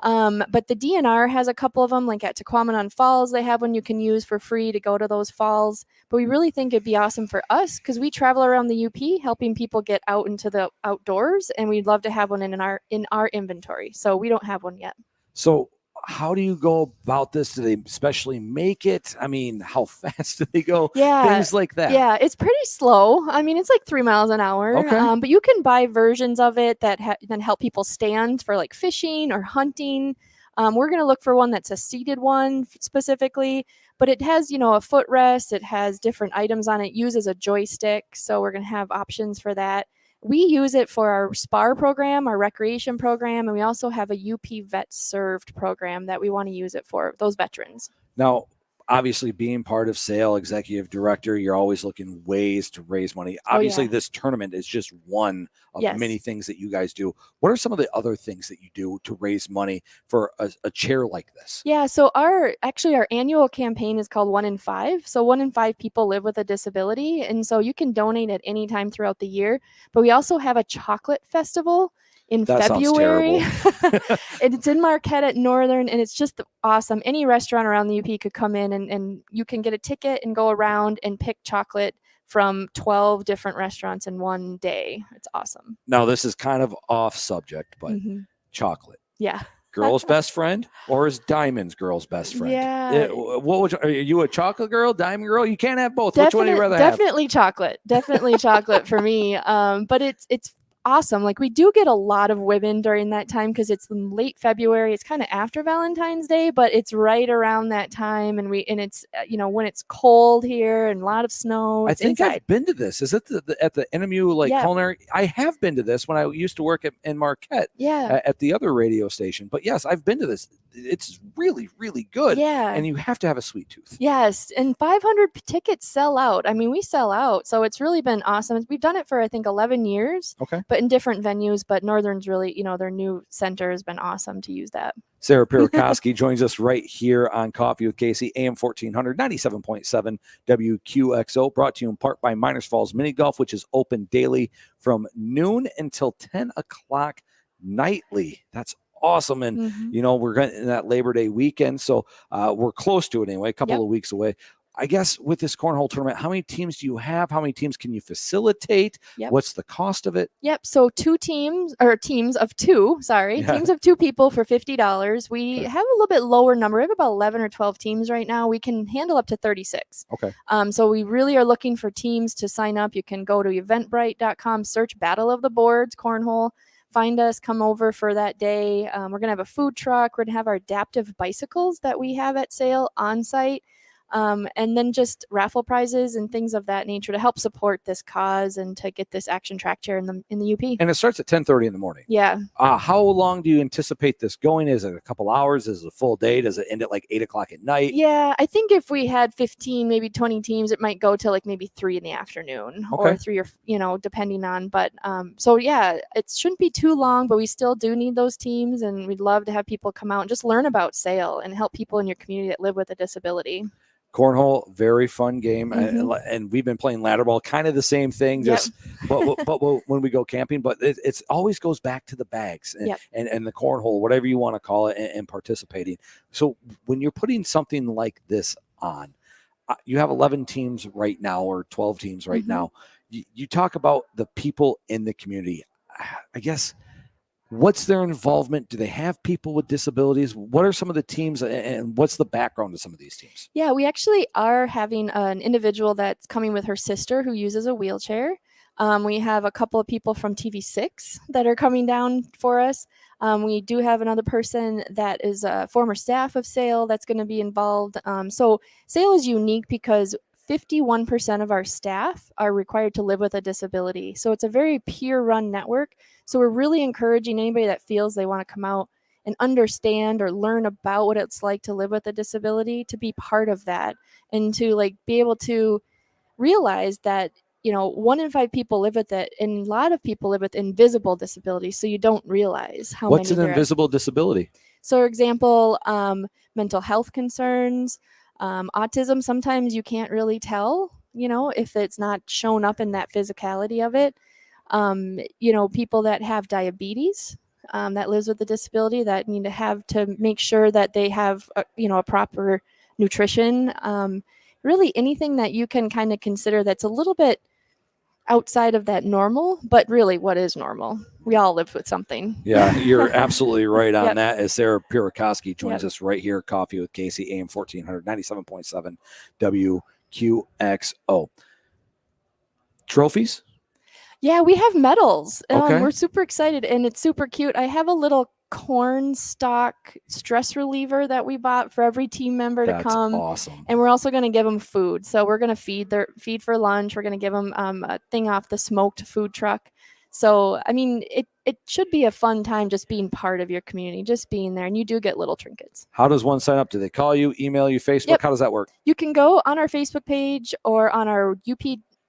Speaker 12: But the DNR has a couple of them, like at Tequamanon Falls, they have one you can use for free to go to those falls. But we really think it'd be awesome for us because we travel around the UP helping people get out into the outdoors, and we'd love to have one in our inventory. So we don't have one yet.
Speaker 1: So how do you go about this? Do they especially make it? I mean, how fast do they go?
Speaker 12: Yeah.
Speaker 1: Things like that.
Speaker 12: Yeah, it's pretty slow. I mean, it's like 3 miles an hour.
Speaker 1: Okay.
Speaker 12: But you can buy versions of it that then help people stand for like fishing or hunting. We're going to look for one that's a seated one specifically, but it has, a footrest. It has different items on it, uses a joystick. So we're going to have options for that. We use it for our SPAR program, our recreation program, and we also have a UP Vet Served program that we want to use it for those veterans.
Speaker 1: Now, obviously, being part of SAIL, executive director, you're always looking ways to raise money. Obviously, this tournament is just one of many things that you guys do. What are some of the other things that you do to raise money for a chair like this?
Speaker 12: Yeah, so our annual campaign is called 1 in 5. So 1 in 5 people live with a disability, and so you can donate at any time throughout the year. But we also have a chocolate festival in February. And it's in Marquette at Northern, and it's just awesome. Any restaurant around the UP could come in and you can get a ticket and go around and pick chocolate from 12 different restaurants in one day. It's awesome.
Speaker 1: Now, this is kind of off subject, but chocolate.
Speaker 12: Yeah.
Speaker 1: Girl's best friend, or is Diamond's girl's best friend?
Speaker 12: Yeah.
Speaker 1: Are you a chocolate girl, diamond girl? You can't have both. Which one do you rather have?
Speaker 12: Definitely chocolate. Definitely chocolate for me. But it's awesome. Like, we do get a lot of women during that time because it's in late February. It's kind of after Valentine's Day, but it's right around that time, and it's when it's cold here and a lot of snow.
Speaker 1: I think I've been to this. Is it at the NMU culinary? I have been to this when I used to work in Marquette.
Speaker 12: Yeah.
Speaker 1: At the other radio station. But yes, I've been to this. It's really, really good.
Speaker 12: Yeah.
Speaker 1: And you have to have a sweet tooth.
Speaker 12: Yes. And 500 tickets sell out. I mean, we sell out. So it's really been awesome. We've done it for, I think, 11 years.
Speaker 1: Okay.
Speaker 12: But in different venues. But Northern's really, their new center has been awesome to use that.
Speaker 1: Sarah Peurakoski joins us right here on Coffee with Casey, AM 1400, 97.7 WQXO, brought to you in part by Miners Falls Mini Golf, which is open daily from noon until 10 o'clock nightly. That's awesome. And, we're going in that Labor Day weekend. So we're close to it anyway, a couple of weeks away. I guess with this cornhole tournament, how many teams do you have? How many teams can you facilitate?
Speaker 12: Yep.
Speaker 1: What's the cost of it?
Speaker 12: Yep. So teams of 2 people for $50. We have a little bit lower number. We have about 11 or 12 teams right now. We can handle up to 36.
Speaker 1: Okay.
Speaker 12: So we really are looking for teams to sign up. You can go to eventbrite.com, search Battle of the Boards, Cornhole. Find us, come over for that day. We're going to have a food truck. We're going to have our adaptive bicycles that we have at SAIL on site. And then just raffle prizes and things of that nature to help support this cause and to get this action track chair in the UP.
Speaker 1: And it starts at 10:30 in the morning.
Speaker 12: Yeah.
Speaker 1: How long do you anticipate this going? Is it a couple hours? Is it a full day? Does it end at like 8 o'clock at night?
Speaker 12: Yeah, I think if we had 15, maybe 20 teams, it might go till like maybe 3 in the afternoon or 3 or, depending on. But so yeah, it shouldn't be too long, but we still do need those teams, and we'd love to have people come out and just learn about SAIL and help people in your community that live with a disability.
Speaker 1: Cornhole, very fun game, and we've been playing ladder ball, kind of the same thing. Just, but when we go camping, but it's always goes back to the bags and the cornhole, whatever you want to call it, and participating. So when you're putting something like this on, you have 11 teams right now or 12 teams right now. You talk about the people in the community. I guess. What's their involvement? Do they have people with disabilities? What are some of the teams, and what's the background of some of these teams?
Speaker 12: Yeah, we actually are having an individual that's coming with her sister who uses a wheelchair. We have a couple of people from TV6 that are coming down for us. We do have another person that is a former staff of SAIL that's going to be involved. So SAIL is unique because 51% of our staff are required to live with a disability. So it's a very peer-run network. So we're really encouraging anybody that feels they want to come out and understand or learn about what it's like to live with a disability to be part of that, and to like be able to realize that, you know, 1 in 5 people live with it, and a lot of people live with invisible disabilities. So you don't realize how
Speaker 1: What's
Speaker 12: many
Speaker 1: an
Speaker 12: there are.
Speaker 1: invisible disability?
Speaker 12: So, for example, mental health concerns, autism. Sometimes you can't really tell, you know, if it's not shown up in that physicality of it. You know, people that have diabetes, that lives with a disability, that need to have to make sure that they have, you know, a proper nutrition. Really anything that you can kind of consider that's a little bit outside of that normal, but really what is normal? We all live with something.
Speaker 1: Yeah, you're absolutely right on
Speaker 12: Yep.
Speaker 1: that. As Sarah Peurakoski joins
Speaker 12: Yep.
Speaker 1: us right here, Coffee with Casey, AM 1400, 97.7 WQXO. Trophies?
Speaker 12: Yeah, we have medals.
Speaker 1: Okay.
Speaker 12: We're super excited, and it's super cute. I have a little corn stalk stress reliever that we bought for every team member to
Speaker 1: That's
Speaker 12: come.
Speaker 1: awesome.
Speaker 12: And we're also going to give them food. So we're going to feed for lunch. We're going to give them a thing off the smoked food truck. So, I mean, it should be a fun time just being part of your community, just being there. And you do get little trinkets.
Speaker 1: How does one sign up? Do they call you, email you, Facebook?
Speaker 12: Yep.
Speaker 1: How does that work?
Speaker 12: You can go on our Facebook page or on our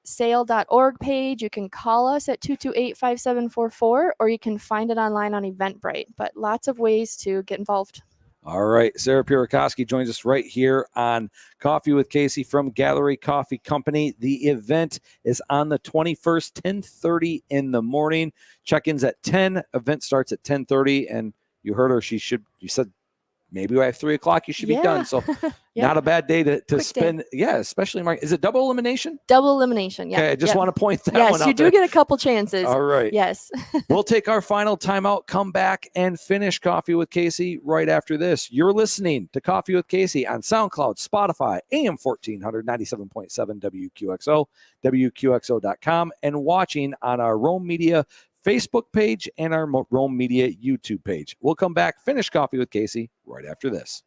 Speaker 12: upsail.org page. You can call us at 228-5744, or you can find it online on Eventbrite. But lots of ways to get involved.
Speaker 1: All right. Sarah Peurakoski joins us right here on Coffee with Casey from Gallery Coffee Company. The event is on the 21st, 10:30 in the morning. Check-ins at 10. Event starts at 10:30. And you heard her. You said maybe by 3 o'clock you should be done. So
Speaker 12: Yeah.
Speaker 1: not a bad day to
Speaker 12: Quick
Speaker 1: spend.
Speaker 12: day.
Speaker 1: Yeah, especially is it double elimination?
Speaker 12: Double elimination. Yeah.
Speaker 1: Okay, I just want to point that
Speaker 12: yes,
Speaker 1: one out
Speaker 12: you do
Speaker 1: there.
Speaker 12: get a couple chances.
Speaker 1: All right.
Speaker 12: Yes.
Speaker 1: We'll take our final timeout, come back, and finish Coffee with Casey right after this. You're listening to Coffee with Casey on SoundCloud, Spotify, AM 1400, 97.7 WQXO, WQXO.com, and watching on our Rome Media Facebook page and our Rome Media YouTube page. We'll come back, finish Coffee with Casey right after this.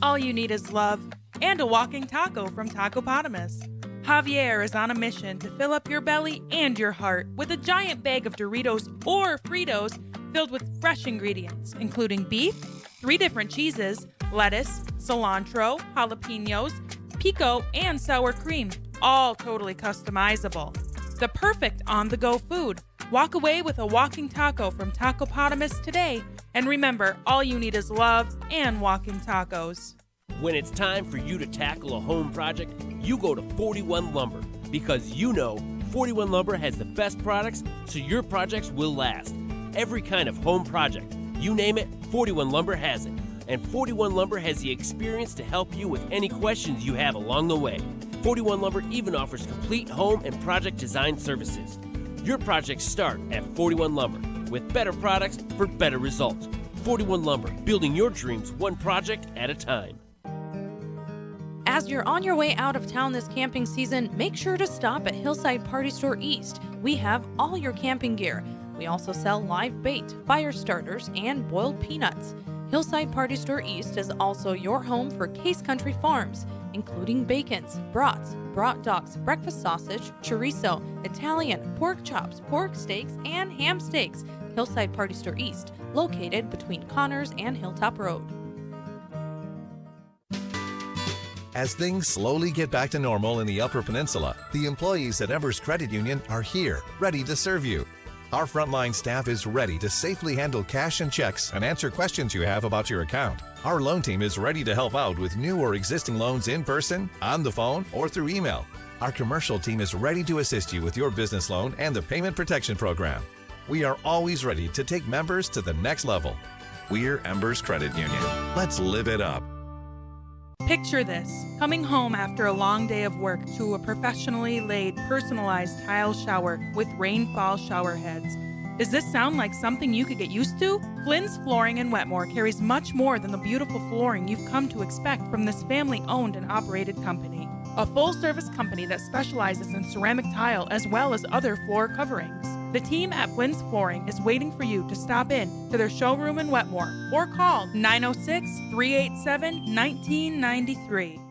Speaker 4: All you need is love and a walking taco from Tacopotamus. Javier is on a mission to fill up your belly and your heart with a giant bag of Doritos or Fritos filled with fresh ingredients, including beef, 3 different cheeses, lettuce, cilantro, jalapenos, pico, and sour cream, all totally customizable. The perfect on-the-go food. Walk away with a walking taco from Tacopotamus today. And remember, all you need is love and walking tacos.
Speaker 13: When it's time for you to tackle a home project, you go to 41 Lumber, because you know 41 Lumber has the best products so your projects will last. Every kind of home project, you name it, 41 Lumber has it. And 41 Lumber has the experience to help you with any questions you have along the way. 41 Lumber even offers complete home and project design services. Your projects start at 41 Lumber, with better products for better results. 41 Lumber, building your dreams one project at a time.
Speaker 3: As you're on your way out of town this camping season, make sure to stop at Hillside Party Store East. We have all your camping gear. We also sell live bait, fire starters, and boiled peanuts. Hillside Party Store East is also your home for Case Country Farms, including bacons, brats, brat dogs, breakfast sausage, chorizo, Italian, pork chops, pork steaks, and ham steaks. Hillside Party Store East, located between Connors and Hilltop Road.
Speaker 14: As things slowly get back to normal in the Upper Peninsula, the employees at Embers Credit Union are here, ready to serve you. Our frontline staff is ready to safely handle cash and checks and answer questions you have about your account. Our loan team is ready to help out with new or existing loans in person, on the phone, or through email. Our commercial team is ready to assist you with your business loan and the Payment Protection Program. We are always ready to take members to the next level. We're Embers Credit Union. Let's live it up.
Speaker 4: Picture this, coming home after a long day of work to a professionally laid, personalized tile shower with rainfall shower heads. Does this sound like something you could get used to? Flynn's Flooring in Wetmore carries much more than the beautiful flooring you've come to expect from this family-owned and operated company. a full-service company that specializes in ceramic tile as well as other floor coverings. The team at Flynn's Flooring is waiting for you to stop in to their showroom in Wetmore or call 906-387-1993.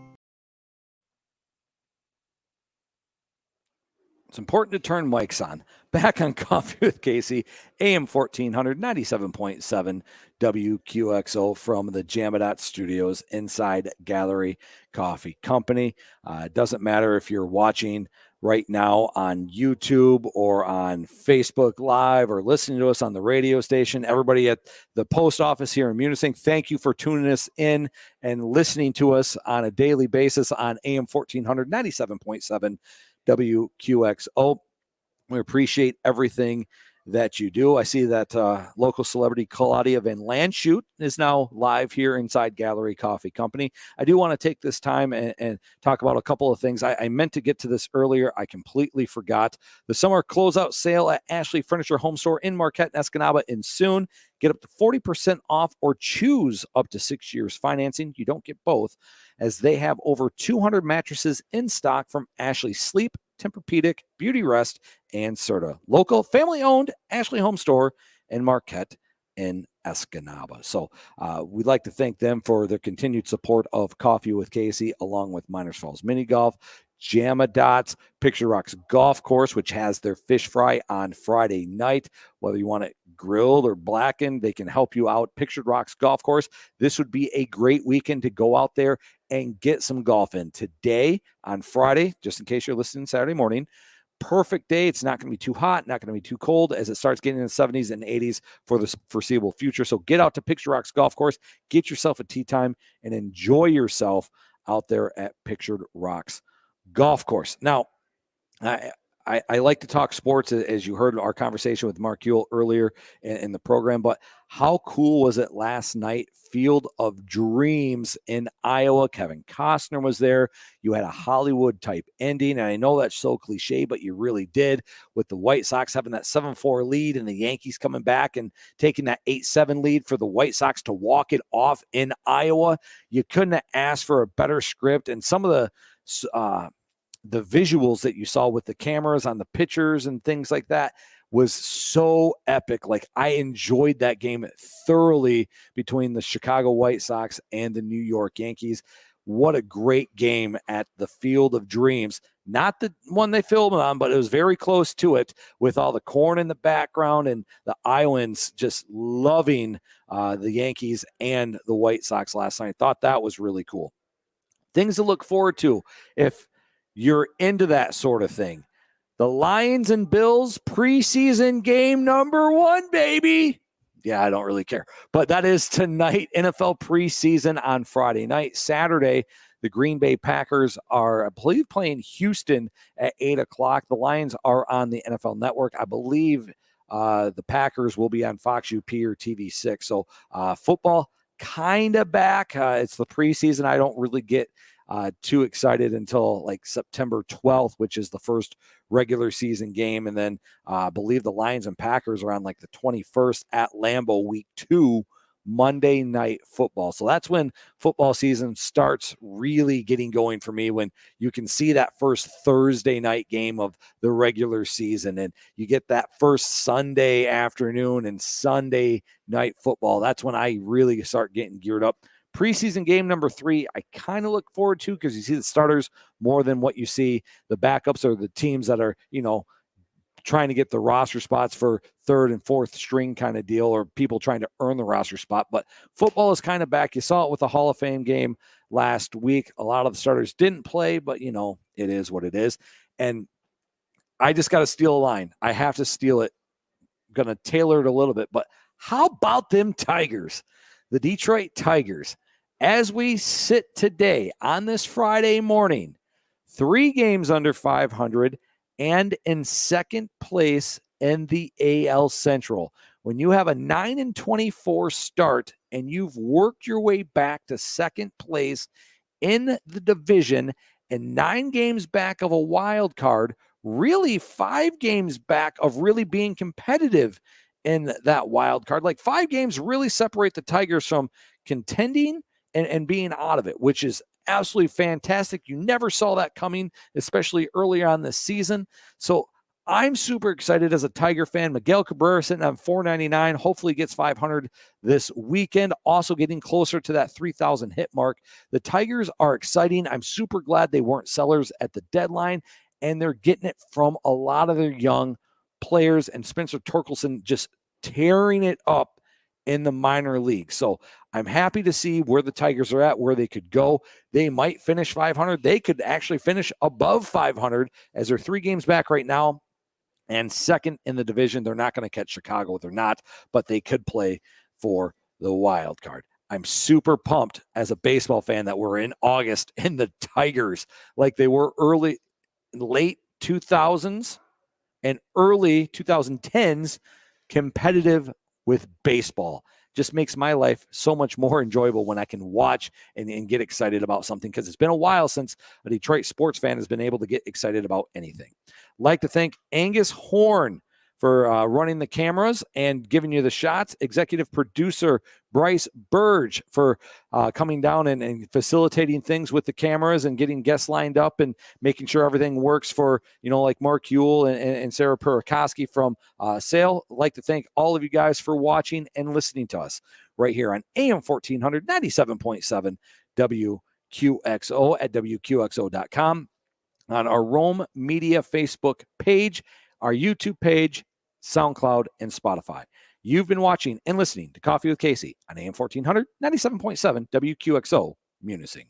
Speaker 1: It's important to turn mics on. Back on Coffee with Casey, AM 1400, 97.7 WQXO from the Jamadot Studios inside Gallery Coffee Company. It doesn't matter if you're watching right now on YouTube or on Facebook Live or listening to us on the radio station. Everybody at the post office here in Munising, thank you for tuning us in and listening to us on a daily basis on AM 1400, 97.7 WQXO. We appreciate everything that you do. I see that local celebrity Claudia Van Landshut is now live here inside Gallery Coffee Company. I do want to take this time and talk about a couple of things. I meant to get to this earlier. I completely forgot. The summer closeout sale at Ashley Furniture Home Store in Marquette and Escanaba ends soon. Get up to 40% off or choose up to 6 years financing. You don't get both, as they have over 200 mattresses in stock from Ashley Sleep, Tempur-Pedic, Beauty Rest, and Serta. Local, family-owned Ashley Home Store in Marquette in Escanaba. So we'd like to thank them for their continued support of Coffee with Casey, along with Miners Falls Mini Golf, Jamadot's Picture Rocks Golf Course, which has their fish fry on Friday night. Whether you want it grilled or blackened, they can help you out. Picture Rocks Golf Course. This would be a great weekend to go out there and get some golf in. Today, on Friday, just in case you're listening Saturday morning, perfect day. It's not going to be too hot, not going to be too cold, as it starts getting in the 70s and 80s for the foreseeable future. So get out to Picture Rocks Golf Course, get yourself a tee time, and enjoy yourself out there at Pictured Rocks Golf Course. Now, I like to talk sports, as you heard our conversation with Mark Yule earlier in the program, but how cool was it last night? Field of Dreams in Iowa. Kevin Costner was there. You had a Hollywood-type ending, and I know that's so cliche, but you really did, with the White Sox having that 7-4 lead and the Yankees coming back and taking that 8-7 lead for the White Sox to walk it off in Iowa. You couldn't have asked for a better script, and some of the visuals that you saw with the cameras on the pitchers and things like that was so epic. Like, I enjoyed that game thoroughly between the Chicago White Sox and the New York Yankees. What a great game at the Field of Dreams. Not the one they filmed on, but it was very close to it, with all the corn in the background and the Iowans just loving the Yankees and the White Sox last night. I thought that was really cool. Things to look forward to if you're into that sort of thing. The Lions and Bills preseason game number 1, baby. Yeah, I don't really care. But that is tonight, NFL preseason on Friday night. Saturday, the Green Bay Packers are, I believe, playing Houston at 8 o'clock. The Lions are on the NFL Network. I believe the Packers will be on Fox UP or TV6. So football kind of back. It's the preseason. I don't really get too excited until like September 12th, which is the first regular season game. And then I believe the Lions and Packers are on like the 21st at Lambeau, week 2, Monday Night Football. So that's when football season starts really getting going for me, when you can see that first Thursday night game of the regular season, and you get that first Sunday afternoon and Sunday night football. That's when I really start getting geared up. Preseason game number 3, I kind of look forward to, because you see the starters more than what you see the backups, or the teams that are, trying to get the roster spots for 3rd and 4th string kind of deal, or people trying to earn the roster spot. But football is kind of back. You saw it with the Hall of Fame game last week. A lot of the starters didn't play, but it is what it is. And I just got to steal a line. I have to steal it. I'm going to tailor it a little bit, but how about them Tigers? The Detroit Tigers, as we sit today on this Friday morning, 3 games under 500 and in second place in the AL Central. When you have a 9-24 start and you've worked your way back to second place in the division and 9 games back of a wild card, really 5 games back of really being competitive in that wild card. Like 5 games really separate the Tigers from contending and being out of it, which is absolutely fantastic. You never saw that coming, especially earlier on this season. So I'm super excited as a Tiger fan. Miguel Cabrera sitting on $499. Hopefully gets 500 this weekend. Also getting closer to that 3,000 hit mark. The Tigers are exciting. I'm super glad they weren't sellers at the deadline, and they're getting it from a lot of their young players, and Spencer Torkelson just tearing it up in the minor league. So I'm happy to see where the Tigers are at, where they could go. They might finish 500. They could actually finish above 500 as they're 3 games back right now and second in the division. They're not going to catch Chicago. They're not, but they could play for the wild card. I'm super pumped as a baseball fan that we're in August and the Tigers, like they were late 2000s and early 2010s, competitive with baseball. Just makes my life so much more enjoyable when I can watch and get excited about something, because it's been a while since a Detroit sports fan has been able to get excited about anything. Like to thank Angus Horn for running the cameras and giving you the shots. Executive producer Bryce Burge for coming down and facilitating things with the cameras and getting guests lined up and making sure everything works for, like Mark Yule and Sarah Peurakoski from Sale. I'd like to thank all of you guys for watching and listening to us right here on AM 1400, 97.7 WQXO at WQXO.com, on our Rome Media Facebook page, our YouTube page, SoundCloud, and Spotify. You've been watching and listening to Coffee with Casey on AM 1400, 97.7 WQXO, Munising.